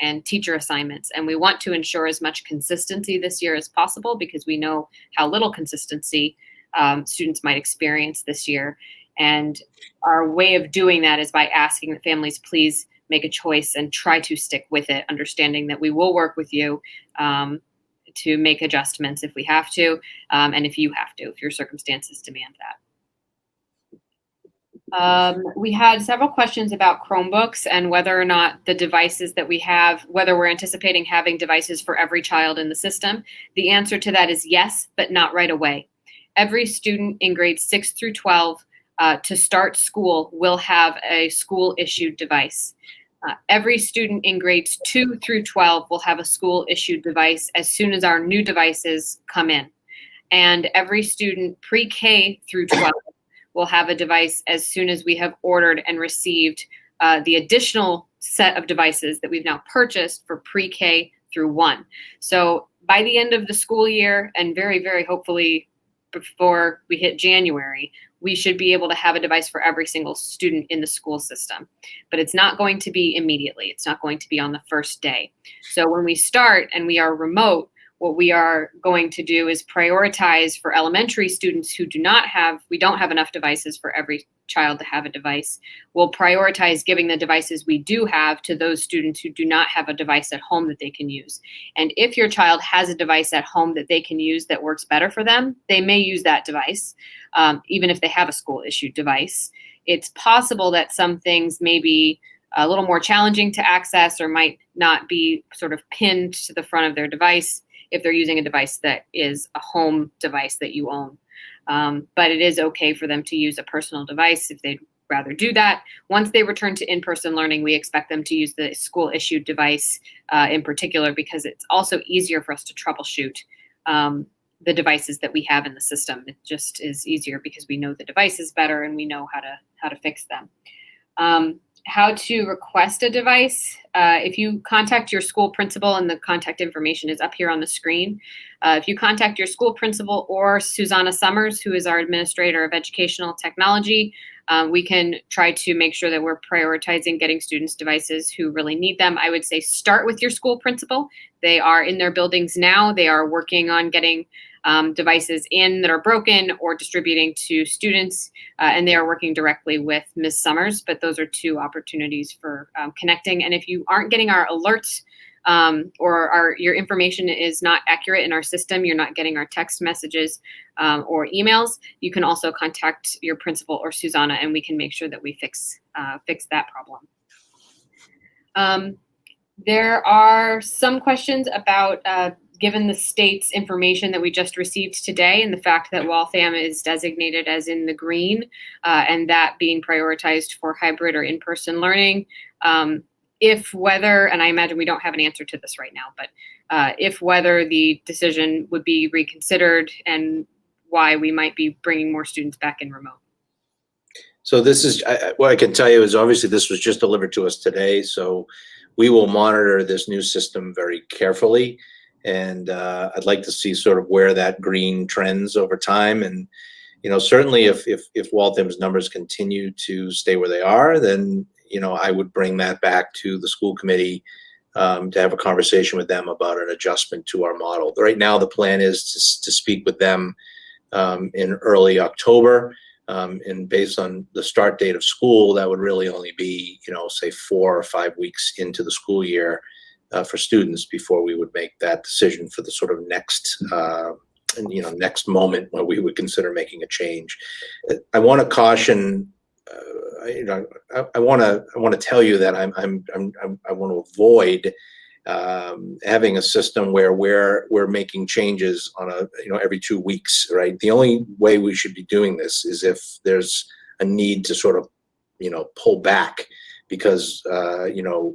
Speaker 2: and teacher assignments. And we want to ensure as much consistency this year as possible, because we know how little consistency students might experience this year. And our way of doing that is by asking that families please make a choice and try to stick with it, understanding that we will work with you to make adjustments if we have to, and if you have to, if your circumstances demand that. We had several questions about Chromebooks and whether or not the devices that we have, whether we're anticipating having devices for every child in the system. The answer to that is yes, but not right away. Every student in grades 6 through 12 to start school will have a school-issued device. Every student in grades 2 through 12 will have a school-issued device as soon as our new devices come in. And every student pre-K through 12 will have a device as soon as we have ordered and received the additional set of devices that we've now purchased for pre-K through 1. So by the end of the school year, and very, very hopefully before we hit January, we should be able to have a device for every single student in the school system. But it's not going to be immediately. It's not going to be on the first day. So when we start and we are remote, what we are going to do is prioritize for elementary students who we don't have enough devices for every child to have a device. We'll prioritize giving the devices we do have to those students who do not have a device at home that they can use. And if your child has a device at home that they can use that works better for them, they may use that device, even if they have a school-issued device. It's possible that some things may be a little more challenging to access or might not be sort of pinned to the front of their device if they're using a device that is a home device that you own. But it is okay for them to use a personal device if they'd rather do that. Once they return to in-person learning, we expect them to use the school-issued device in particular, because it's also easier for us to troubleshoot the devices that we have in the system. It just is easier because we know the devices better and we know how to fix them. How to request a device. If you contact your school principal, and the contact information is up here on the screen. If you contact your school principal or Susanna Summers, who is our administrator of educational technology, we can try to make sure that we're prioritizing getting students devices who really need them. I would say start with your school principal. They are in their buildings now. They are working on getting devices in that are broken or distributing to students, and they are working directly with Ms. Summers, but those are 2 opportunities for connecting. And if you aren't getting our alerts or your information is not accurate in our system, you're not getting our text messages or emails, you can also contact your principal or Susanna, and we can make sure that we fix that problem. There are some questions about given the state's information that we just received today and the fact that Waltham is designated as in the green and that being prioritized for hybrid or in-person learning, if whether, and I imagine we don't have an answer to this right now, but if whether the decision would be reconsidered and why we might be bringing more students back in remote.
Speaker 1: So this is, what I can tell you is obviously this was just delivered to us today, so we will monitor this new system very carefully. And I'd like to see sort of where that green trends over time. And certainly if Waltham's numbers continue to stay where they are, then I would bring that back to the school committee to have a conversation with them about an adjustment to our model. Right now, the plan is to speak with them in early October. And based on the start date of school, that would really only be, say 4 or 5 weeks into the school year for students before we would make that decision for the sort of next next moment where we would consider making a change. I want to caution. I want to tell you that I want to avoid having a system where we're making changes on every 2 weeks, right? The only way we should be doing this is if there's a need to sort of pull back because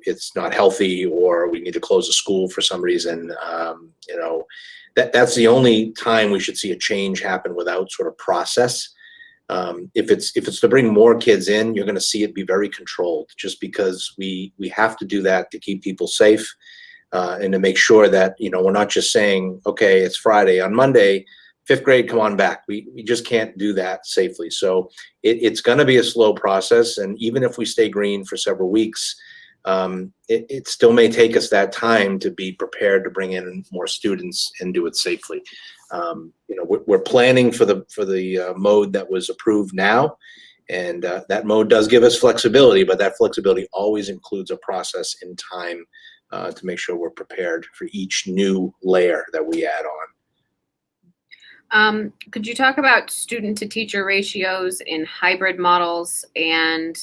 Speaker 1: it's not healthy or we need to close a school for some reason. That's the only time we should see a change happen without sort of process. If it's to bring more kids in, you're going to see it be very controlled, just because we have to do that to keep people safe and to make sure that we're not just saying, okay, it's Friday, on Monday, 5th grade, come on back. We just can't do that safely. So it's going to be a slow process, and even if we stay green for several weeks, it still may take us that time to be prepared to bring in more students and do it safely. We're planning for the mode that was approved now, and that mode does give us flexibility, but that flexibility always includes a process in time to make sure we're prepared for each new layer that we add on.
Speaker 2: Could you talk about student to teacher ratios in hybrid models and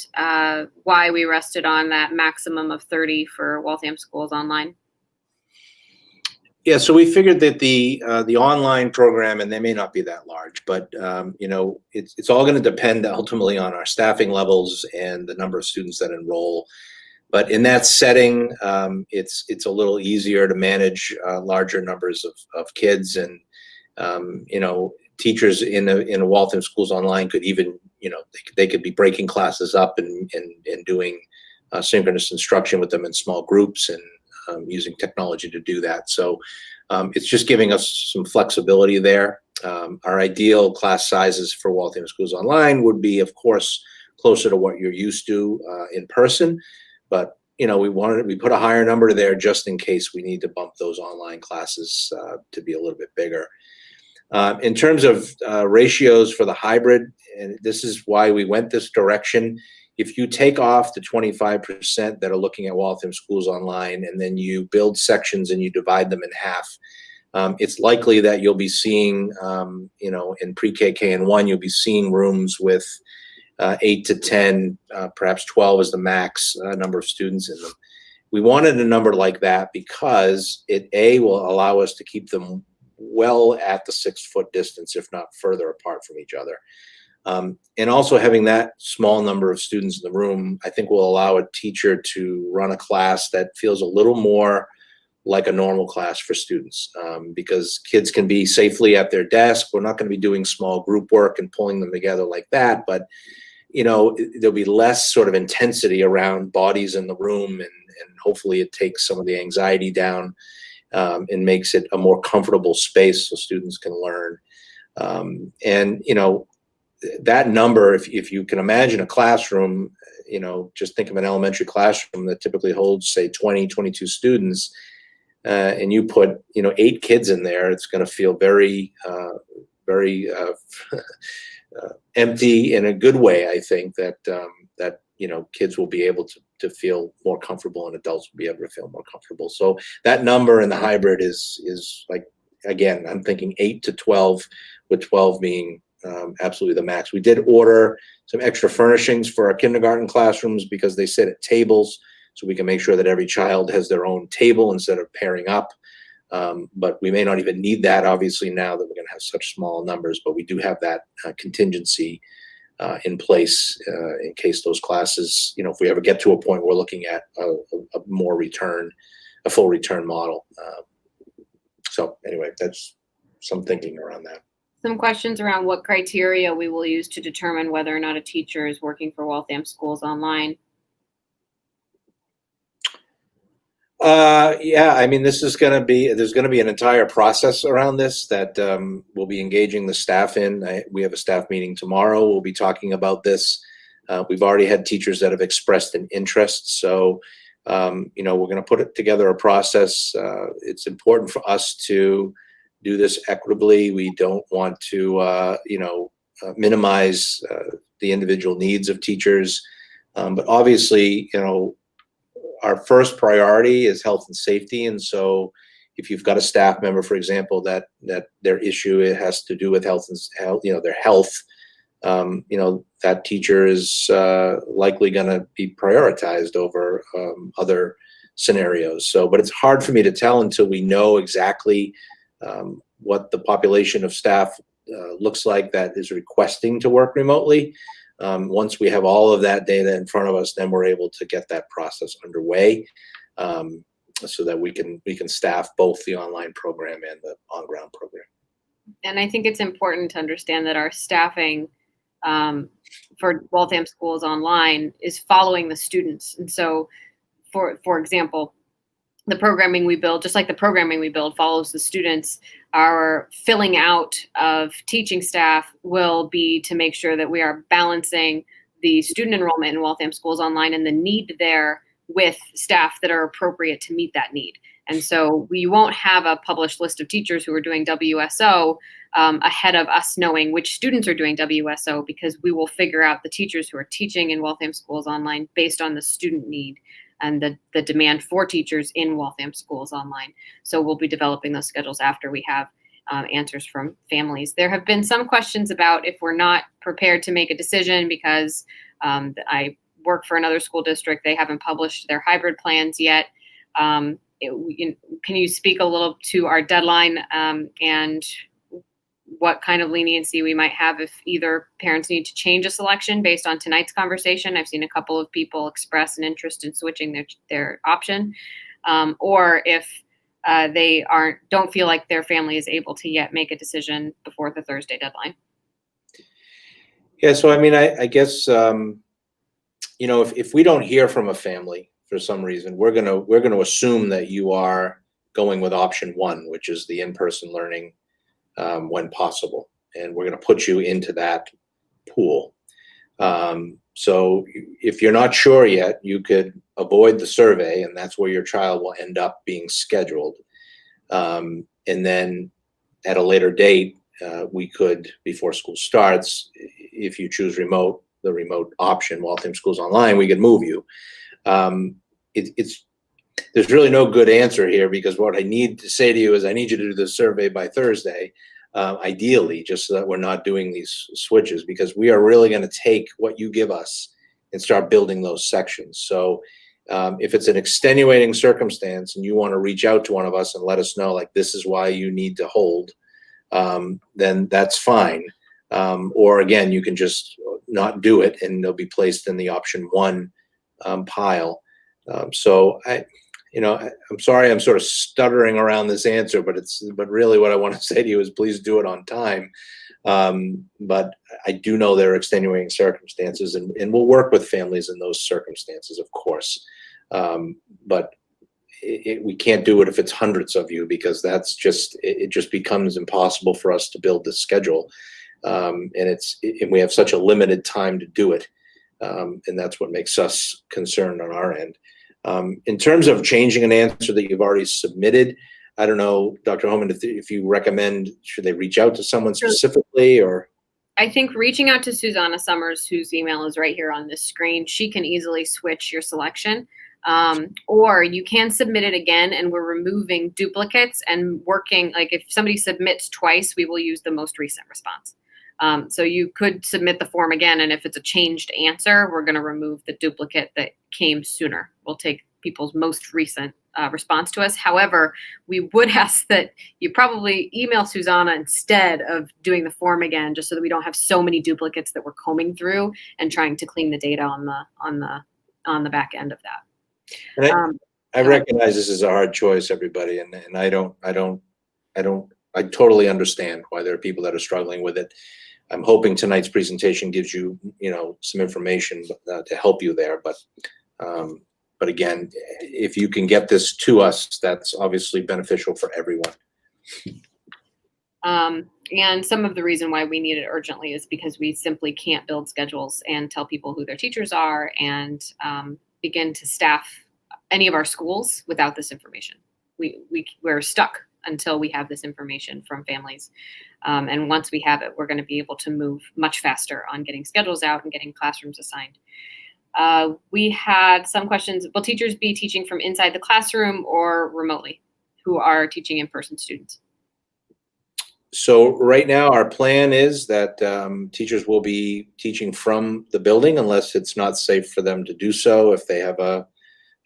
Speaker 2: why we rested on that maximum of 30 for Waltham schools online?
Speaker 1: Yeah, so we figured that the online program, and they may not be that large, but it's all going to depend ultimately on our staffing levels and the number of students that enroll. But in that setting, it's a little easier to manage larger numbers of kids, and teachers in a Waltham schools online could even they could be breaking classes up and doing synchronous instruction with them in small groups and using technology to do that. So it's just giving us some flexibility there. Our ideal class sizes for Waltham schools online would be, of course, closer to what you're used to in person, but we put a higher number there just in case we need to bump those online classes to be a little bit bigger. In terms of ratios for the hybrid, and this is why we went this direction, if you take off the 25% that are looking at Waltham schools online, and then you build sections and you divide them in half, it's likely that you'll be seeing, in pre-K, K, and 1, you'll be seeing rooms with 8 to 10, perhaps 12 is the max number of students in them. We wanted a number like that because it will allow us to keep them well at the 6-foot distance, if not further apart from each other. And also having that small number of students in the room, I think will allow a teacher to run a class that feels a little more like a normal class for students, because kids can be safely at their desk. We're not going to be doing small group work and pulling them together like that, but there'll be less sort of intensity around bodies in the room, and hopefully it takes some of the anxiety down and makes it a more comfortable space so students can learn. And that number, if you can imagine a classroom, just think of an elementary classroom that typically holds, say, 20, 22 students, and you put 8 kids in there, it's going to feel very empty in a good way. I think that kids will be able to feel more comfortable, and adults will be able to feel more comfortable. So that number in the hybrid is like, again, I'm thinking 8 to 12, with 12 being absolutely the max. We did order some extra furnishings for our kindergarten classrooms because they sit at tables, so we can make sure that every child has their own table instead of pairing up. But we may not even need that, obviously, now that we're going to have such small numbers, but we do have that contingency in place in case those classes, if we ever get to a point where we're looking at a full return model. So anyway, that's some thinking around that.
Speaker 2: Some questions around what criteria we will use to determine whether or not a teacher is working for Waltham schools online.
Speaker 1: Yeah, I mean, there's going to be an entire process around this that we'll be engaging the staff in. We have a staff meeting tomorrow. We'll be talking about this. We've already had teachers that have expressed an interest. So, we're going to put together a process. It's important for us to do this equitably. We don't want to, minimize the individual needs of teachers. But obviously, our first priority is health and safety. And so if you've got a staff member, for example, that their issue, it has to do with health and health, their health, that teacher is likely going to be prioritized over other scenarios. So, but it's hard for me to tell until we know exactly what the population of staff looks like that is requesting to work remotely. Once we have all of that data in front of us, then we're able to get that process underway, so that we can staff both the online program and the on-ground program.
Speaker 2: And I think it's important to understand that our staffing for Waltham Schools Online is following the students. And so, for example, the programming we build, just like the programming we build follows the students, our filling out of teaching staff will be to make sure that we are balancing the student enrollment in Waltham Schools Online and the need there with staff that are appropriate to meet that need. And so we won't have a published list of teachers who are doing WSO ahead of us knowing which students are doing WSO, because we will figure out the teachers who are teaching in Waltham Schools Online based on the student need and the demand for teachers in Waltham Schools Online. So we'll be developing those schedules after we have answers from families. There have been some questions about if we're not prepared to make a decision because I work for another school district. They haven't published their hybrid plans yet. Can you speak a little to our deadline and what kind of leniency we might have if either parents need to change a selection based on tonight's conversation? I've seen a couple of people express an interest in switching their option, or if they don't feel like their family is able to yet make a decision before the Thursday deadline.
Speaker 1: Yeah, so I mean, I guess if we don't hear from a family for some reason, we're gonna assume that you are going with option one, which is the in-person learning when possible, and we're going to put you into that pool. So if you're not sure yet, you could avoid the survey, and that's where your child will end up being scheduled. And then at a later date, we could, before school starts, if you choose the remote option, Waltham Schools Online, we could move you. There's really no good answer here, because what I need to say to you is I need you to do the survey by Thursday, ideally, just so that we're not doing these switches, because we are really going to take what you give us and start building those sections. So if it's an extenuating circumstance and you want to reach out to one of us and let us know, like, this is why you need to hold, then that's fine. Or again, you can just not do it and they'll be placed in the option one pile. So I'm sorry, I'm sort of stuttering around this answer, but really what I want to say to you is please do it on time. But I do know there are extenuating circumstances, and we'll work with families in those circumstances, of course. But we can't do it if it's hundreds of you, because it just becomes impossible for us to build this schedule. And we have such a limited time to do it. And that's what makes us concerned on our end. In terms of changing an answer that you've already submitted, I don't know, Dr. Homan, if you recommend, should they reach out to someone specifically, or?
Speaker 2: I think reaching out to Susanna Summers, whose email is right here on this screen, she can easily switch your selection. Or you can submit it again, and we're removing duplicates and working, like if somebody submits twice, we will use the most recent response. So you could submit the form again, and if it's a changed answer, we're going to remove the duplicate that came sooner. We'll take people's most recent response to us. However, we would ask that you probably email Susanna instead of doing the form again, just so that we don't have so many duplicates that we're combing through and trying to clean the data on the back end of that.
Speaker 1: And I recognize this is a hard choice, everybody, and I totally understand why there are people that are struggling with it. I'm hoping tonight's presentation gives you, some information to help you there. But But again, if you can get this to us, that's obviously beneficial for everyone.
Speaker 2: And some of the reason why we need it urgently is because we simply can't build schedules and tell people who their teachers are and begin to staff any of our schools without this information. We're stuck until we have this information from families. And once we have it, we're going to be able to move much faster on getting schedules out and getting classrooms assigned. We had some questions. Will teachers be teaching from inside the classroom or remotely who are teaching in-person students?
Speaker 1: So right now, our plan is that teachers will be teaching from the building unless it's not safe for them to do so. If they have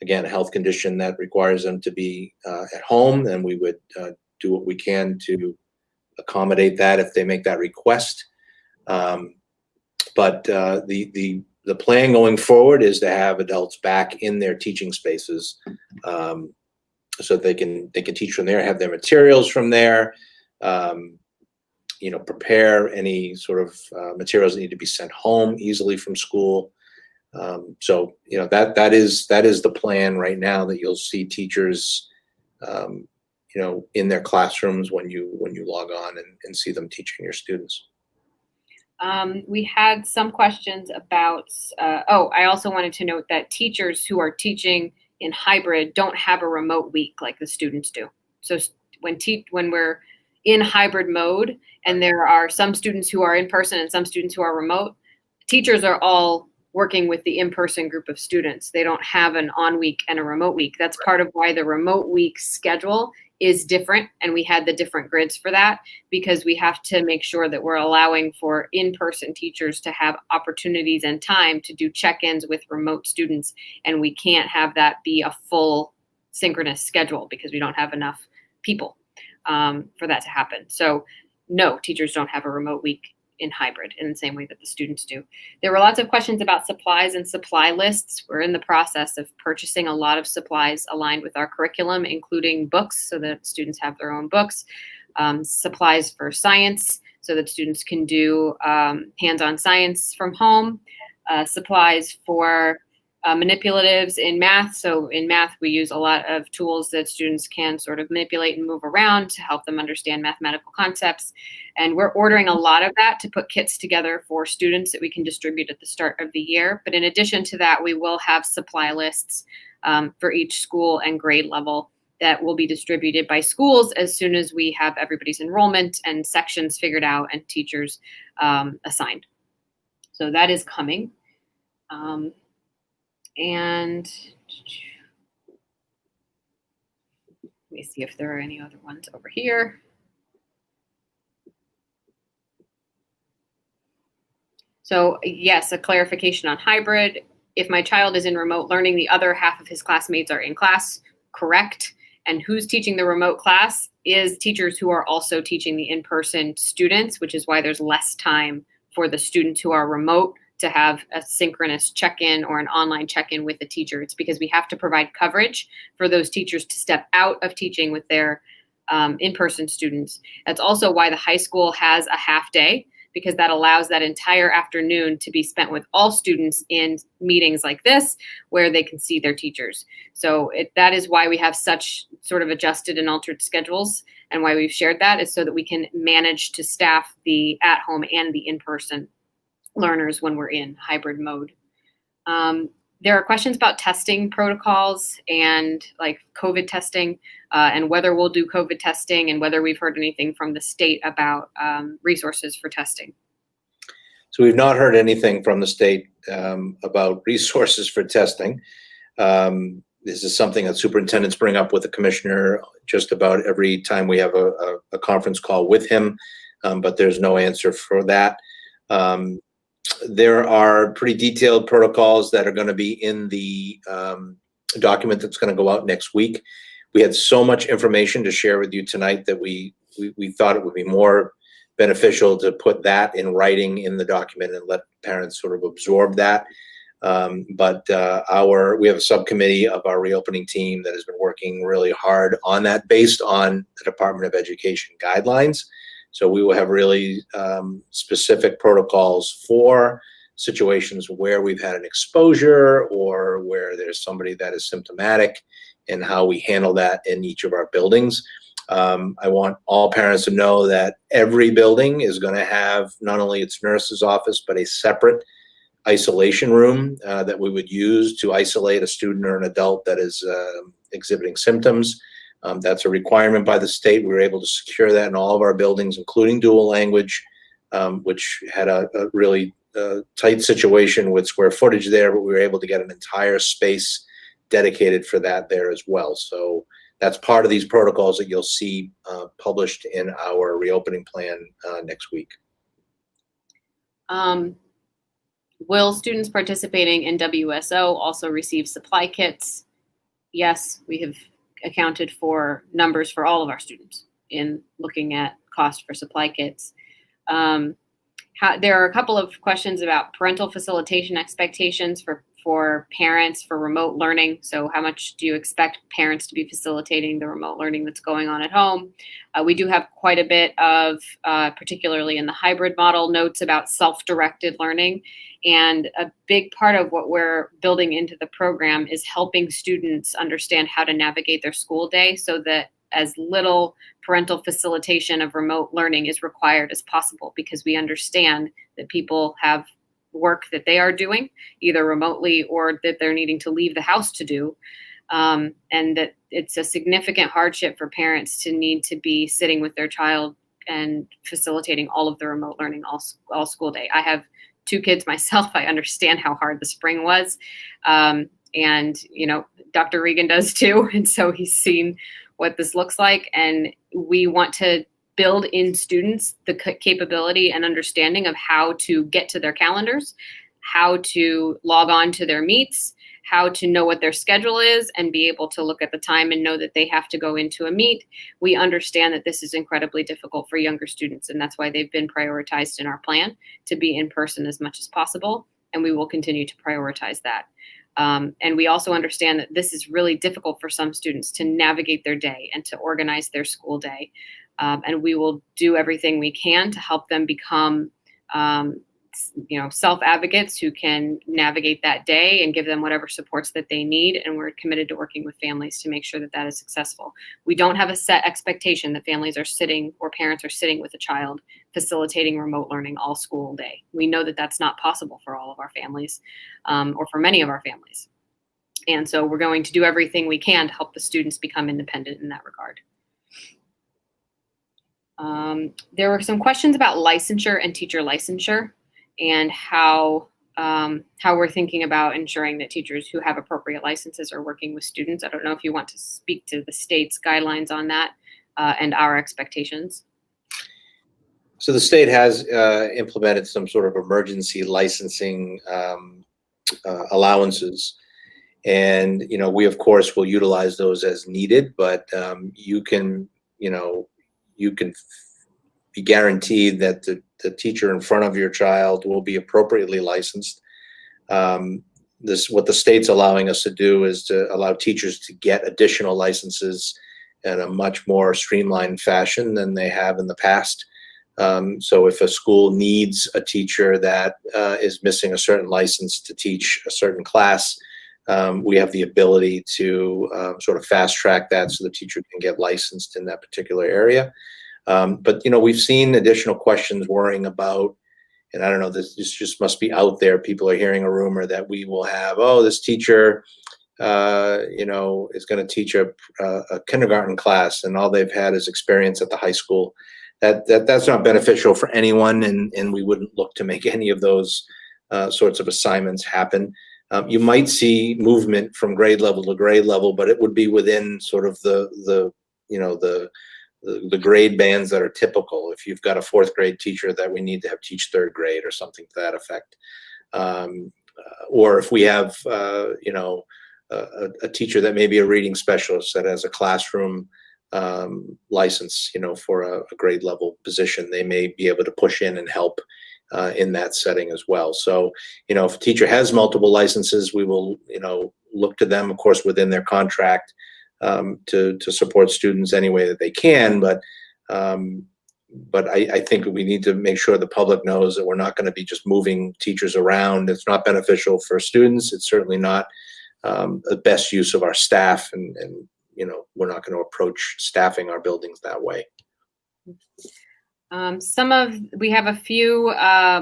Speaker 1: again, a health condition that requires them to be at home, then we would do what we can to accommodate that if they make that request. But the plan going forward is to have adults back in their teaching spaces, so they can teach from there, have their materials from there. Prepare any sort of materials that need to be sent home easily from school. So that is the plan right now, that you'll see teachers in their classrooms when you log on and see them teaching your students.
Speaker 2: We had some questions about, I also wanted to note that teachers who are teaching in hybrid don't have a remote week like the students do. So when we're in hybrid mode and there are some students who are in person and some students who are remote, teachers are all working with the in-person group of students. They don't have an on week and a remote week. That's part of why the remote week schedule is different. And we had the different grids for that, because we have to make sure that we're allowing for in-person teachers to have opportunities and time to do check-ins with remote students. And we can't have that be a full synchronous schedule because we don't have enough people for that to happen. So no, teachers don't have a remote week in hybrid in the same way that the students do. There were lots of questions about supplies and supply lists. We're in the process of purchasing a lot of supplies aligned with our curriculum, including books so that students have their own books, supplies for science so that students can do hands-on science from home, supplies for manipulatives in math. So in math, we use a lot of tools that students can sort of manipulate and move around to help them understand mathematical concepts. And we're ordering a lot of that to put kits together for students that we can distribute at the start of the year. But in addition to that, we will have supply lists for each school and grade level that will be distributed by schools as soon as we have everybody's enrollment and sections figured out and teachers assigned. So that is coming. And let me see if there are any other ones over here. So yes, a clarification on hybrid. If my child is in remote learning, the other half of his classmates are in class, correct? And who's teaching the remote class is teachers who are also teaching the in-person students, which is why there's less time for the students who are remote to have a synchronous check-in or an online check-in with the teacher. It's because we have to provide coverage for those teachers to step out of teaching with their in-person students. That's also why the high school has a half day, because that allows that entire afternoon to be spent with all students in meetings like this, where they can see their teachers. So that is why we have such sort of adjusted and altered schedules, and why we've shared that is so that we can manage to staff the at-home and the in-person learners when we're in hybrid mode. There are questions about testing protocols and like COVID testing and whether we'll do COVID testing and whether we've heard anything from the state about resources for testing.
Speaker 1: So we've not heard anything from the state about resources for testing. This is something that superintendents bring up with the commissioner just about every time we have a conference call with him, but there's no answer for that. There are pretty detailed protocols that are going to be in the document that's going to go out next week. We had so much information to share with you tonight that we thought it would be more beneficial to put that in writing in the document and let parents sort of absorb that. But we have a subcommittee of our reopening team that has been working really hard on that based on the Department of Education guidelines. So we will have really specific protocols for situations where we've had an exposure or where there's somebody that is symptomatic, and how we handle that in each of our buildings. I want all parents to know that every building is going to have not only its nurse's office, but a separate isolation room that we would use to isolate a student or an adult that is exhibiting symptoms. That's a requirement by the state. We were able to secure that in all of our buildings, including dual language, which had a really tight situation with square footage there, but we were able to get an entire space dedicated for that there as well. So that's part of these protocols that you'll see published in our reopening plan next week.
Speaker 2: Will students participating in WSO also receive supply kits? Yes, we have accounted for numbers for all of our students in looking at cost for supply kits. There are a couple of questions about parental facilitation expectations for parents for remote learning. So how much do you expect parents to be facilitating the remote learning that's going on at home? We do have quite a bit of, particularly in the hybrid model, notes about self-directed learning. And a big part of what we're building into the program is helping students understand how to navigate their school day so that as little parental facilitation of remote learning is required as possible, because we understand that people have work that they are doing either remotely or that they're needing to leave the house to do. And that it's a significant hardship for parents to need to be sitting with their child and facilitating all of the remote learning all school day. I have 2 kids myself. I understand how hard the spring was. And, Dr. Regan does too. And so he's seen what this looks like. And we want to build in students the capability and understanding of how to get to their calendars, how to log on to their meets, how to know what their schedule is and be able to look at the time and know that they have to go into a meet. We understand that this is incredibly difficult for younger students, and that's why they've been prioritized in our plan to be in person as much as possible, and we will continue to prioritize that. And we also understand that this is really difficult for some students to navigate their day and to organize their school day. And we will do everything we can to help them become, self-advocates who can navigate that day and give them whatever supports that they need. And we're committed to working with families to make sure that that is successful. We don't have a set expectation that families are sitting or parents are sitting with a child facilitating remote learning all school day. We know that that's not possible for all of our families, or for many of our families. And so we're going to do everything we can to help the students become independent in that regard. There were some questions about licensure and teacher licensure and how we're thinking about ensuring that teachers who have appropriate licenses are working with students. I don't know if you want to speak to the state's guidelines on that and our expectations.
Speaker 1: So the state has implemented some sort of emergency licensing allowances. And, we, of course, will utilize those as needed, but you can be guaranteed that the teacher in front of your child will be appropriately licensed. What the state's allowing us to do is to allow teachers to get additional licenses in a much more streamlined fashion than they have in the past. So if a school needs a teacher that is missing a certain license to teach a certain class, we have the ability to sort of fast track that so the teacher can get licensed in that particular area. But we've seen additional questions worrying about, and I don't know, this just must be out there. People are hearing a rumor that we will have, this teacher, is going to teach a kindergarten class, and all they've had is experience at the high school. That's not beneficial for anyone, and we wouldn't look to make any of those sorts of assignments happen. You might see movement from grade level to grade level, but it would be within sort of the grade bands that are typical. If you've got a 4th grade teacher that we need to have teach 3rd grade or something to that effect, or if we have a teacher that may be a reading specialist that has a classroom license, for a grade level position, they may be able to push in and help in that setting as well. So, if a teacher has multiple licenses, we will, look to them, of course, within their contract to support students any way that they can. But, but I think we need to make sure the public knows that we're not going to be just moving teachers around. It's not beneficial for students. It's certainly not the best use of our staff, and we're not going to approach staffing our buildings that way.
Speaker 2: We have a few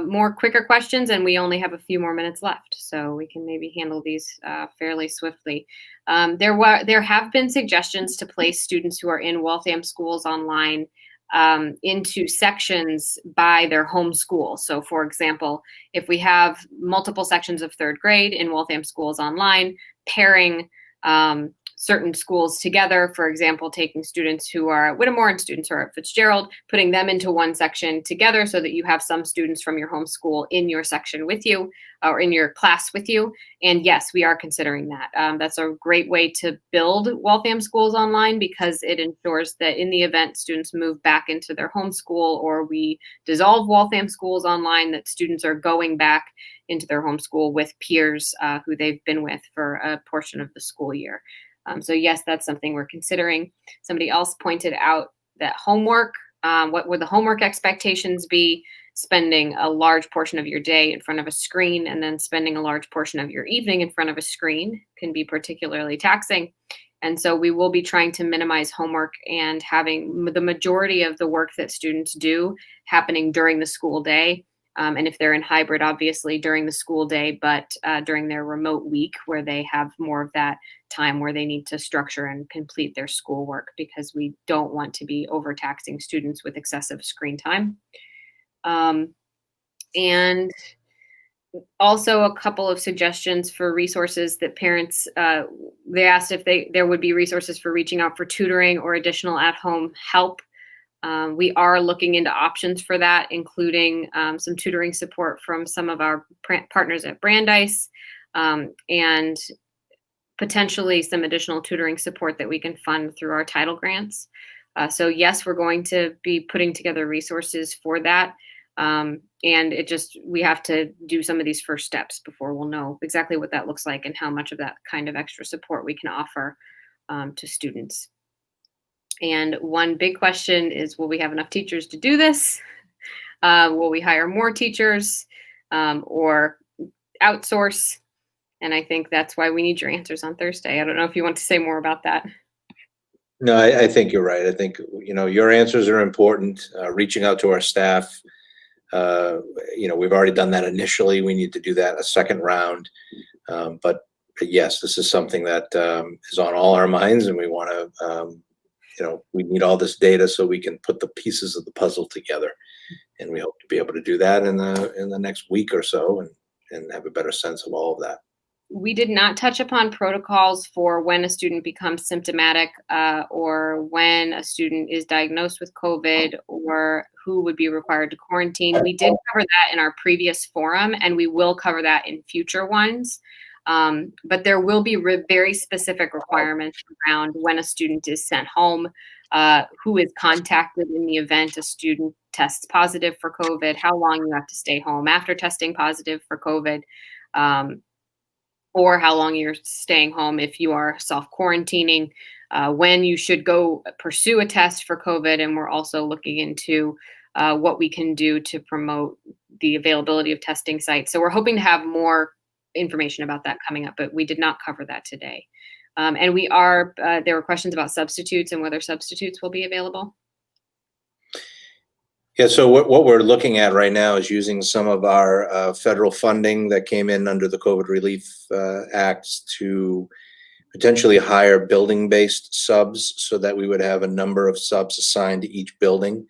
Speaker 2: more quicker questions, and we only have a few more minutes left, so we can maybe handle these fairly swiftly. There have been suggestions to place students who are in Waltham schools online into sections by their home school. So, for example, if we have multiple sections of third grade in Waltham schools online, pairing certain schools together, for example, taking students who are at Whittemore and students who are at Fitzgerald, putting them into one section together so that you have some students from your home school in your section with you, or in your class with you. And yes, we are considering that. That's a great way to build Waltham schools online, because it ensures that in the event students move back into their home school, or we dissolve Waltham schools online, that students are going back into their home school with peers who they've been with for a portion of the school year. So yes, that's something we're considering. Somebody else pointed out that homework, what would the homework expectations be? Spending a large portion of your day in front of a screen and then spending a large portion of your evening in front of a screen can be particularly taxing. And so we will be trying to minimize homework and having the majority of the work that students do happening during the school day. And if they're in hybrid, obviously during the school day, but during their remote week, where they have more of that time where they need to structure and complete their schoolwork, because we don't want to be overtaxing students with excessive screen time. And also a couple of suggestions for resources that parents, they asked if there would be resources for reaching out for tutoring or additional at-home help. We are looking into options for that, including some tutoring support from some of our partners at Brandeis, and potentially some additional tutoring support that we can fund through our title grants. So yes, we're going to be putting together resources for that. And we have to do some of these first steps before we'll know exactly what that looks like and how much of that kind of extra support we can offer to students. And one big question is, will we have enough teachers to do this? Will we hire more teachers or outsource? And I think that's why we need your answers on Thursday. I don't know if you want to say more about that.
Speaker 1: No, I think you're right. I think, your answers are important. Reaching out to our staff, we've already done that initially. We need to do that a second round. But yes, this is something that is on all our minds, and we want to, we need all this data so we can put the pieces of the puzzle together. And we hope to be able to do that in the next week or so, and have a better sense of all of that.
Speaker 2: We did not touch upon protocols for when a student becomes symptomatic, or when a student is diagnosed with COVID, or who would be required to quarantine. We did cover that in our previous forum, and we will cover that in future ones. But there will be very specific requirements around when a student is sent home, who is contacted in the event a student tests positive for COVID, how long you have to stay home after testing positive for COVID, or how long you're staying home if you are self-quarantining, when you should go pursue a test for COVID. And we're also looking into what we can do to promote the availability of testing sites. So we're hoping to have more information about that coming up, but we did not cover that today. And there were questions about substitutes and whether substitutes will be available.
Speaker 1: Yeah, so what we're looking at right now is using some of our federal funding that came in under the COVID Relief Acts to potentially hire building-based subs, so that we would have a number of subs assigned to each building.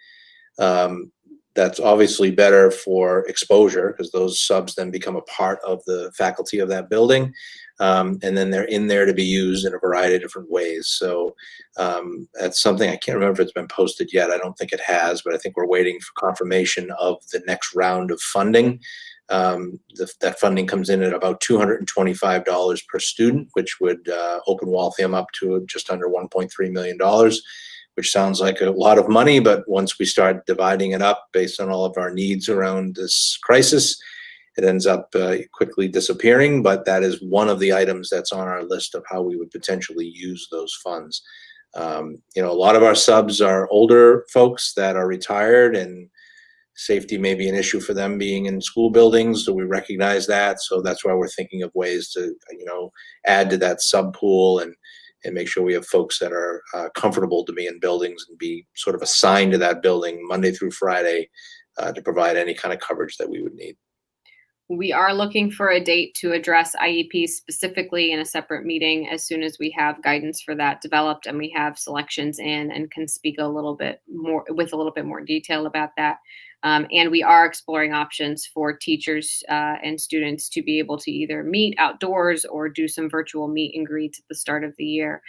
Speaker 1: That's obviously better for exposure, because those subs then become a part of the faculty of that building. And then they're in there to be used in a variety of different ways. So that's something, I can't remember if it's been posted yet. I don't think it has, but I think we're waiting for confirmation of the next round of funding. That funding comes in at about $225 per student, which would open Waltham up to just under $1.3 million, which sounds like a lot of money. But once we start dividing it up based on all of our needs around this crisis, it ends up quickly disappearing. But that is one of the items that's on our list of how we would potentially use those funds. A lot of our subs are older folks that are retired, and safety may be an issue for them being in school buildings. So we recognize that. So that's why we're thinking of ways to, add to that sub pool and make sure we have folks that are comfortable to be in buildings and be sort of assigned to that building Monday through Friday to provide any kind of coverage that we would need.
Speaker 2: We are looking for a date to address IEPs specifically in a separate meeting as soon as we have guidance for that developed and we have selections in and can speak a little bit more detail about that. And we are exploring options for teachers and students to be able to either meet outdoors or do some virtual meet and greets at the start of the year.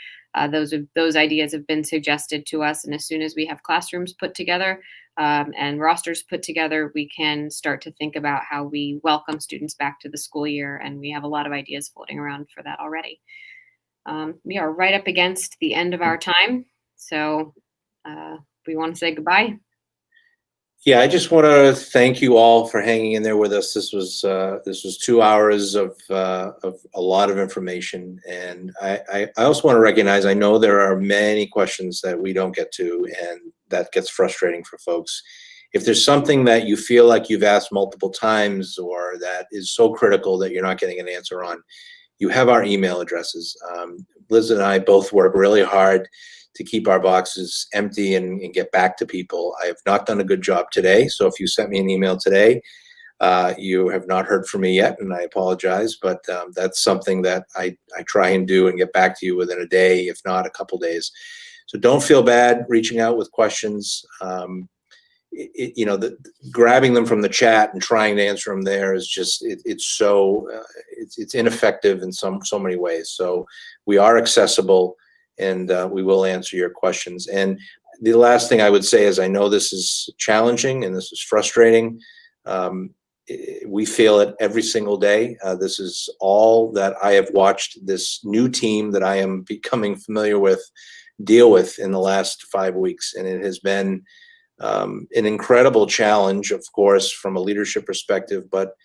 Speaker 2: Those ideas have been suggested to us, and as soon as we have classrooms put together and rosters put together, we can start to think about how we welcome students back to the school year, and we have a lot of ideas floating around for that already. We are right up against the end of our time, so we want to say goodbye.
Speaker 1: Yeah, I just want to thank you all for hanging in there with us. This was 2 hours of a lot of information, and I also want to recognize, I know there are many questions that we don't get to, and that gets frustrating for folks. If there's something that you feel like you've asked multiple times or that is so critical that you're not getting an answer on, you have our email addresses. Liz and I both work really hard to keep our boxes empty and get back to people. I have not done a good job today. So if you sent me an email today, you have not heard from me yet, and I apologize, but that's something that I try and do and get back to you within a day, if not a couple days. So don't feel bad reaching out with questions. Grabbing them from the chat and trying to answer them there is just, it's ineffective in so many ways. So we are accessible, and we will answer your questions. And the last thing I would say is, I know this is challenging and this is frustrating. We feel it every single day. This is all that I have watched this new team that I am becoming familiar with deal with in the last 5 weeks. And it has been an incredible challenge, of course, from a leadership perspective. But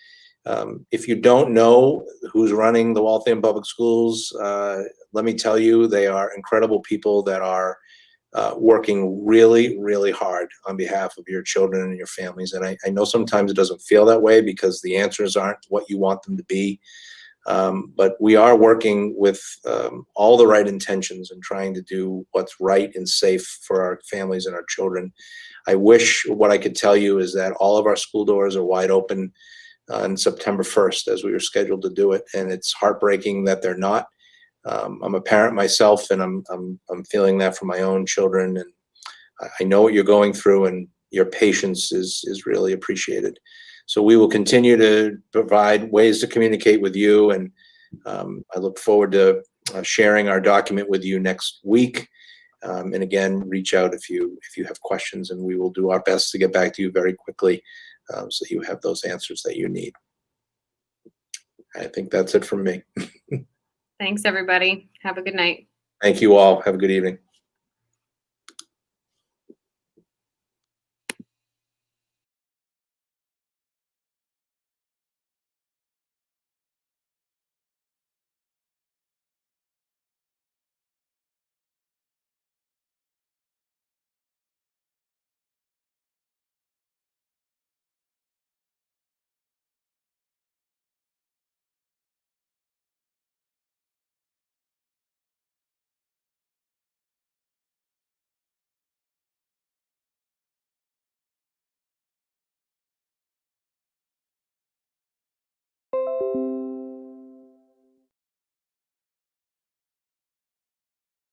Speaker 1: if you don't know who's running the Waltham Public Schools, let me tell you, they are incredible people that are working really, really hard on behalf of your children and your families. And I know sometimes it doesn't feel that way because the answers aren't what you want them to be. But we are working with all the right intentions and trying to do what's right and safe for our families and our children. I wish what I could tell you is that all of our school doors are wide open on September 1st, as we were scheduled to do it. And it's heartbreaking that they're not. I'm a parent myself, and I'm feeling that for my own children. And I know what you're going through, and your patience is really appreciated. So we will continue to provide ways to communicate with you. And I look forward to sharing our document with you next week. And again, reach out if you have questions, and we will do our best to get back to you very quickly, so you have those answers that you need. I think that's it from me.
Speaker 2: Thanks, everybody. Have a good night.
Speaker 1: Thank you all. Have a good evening.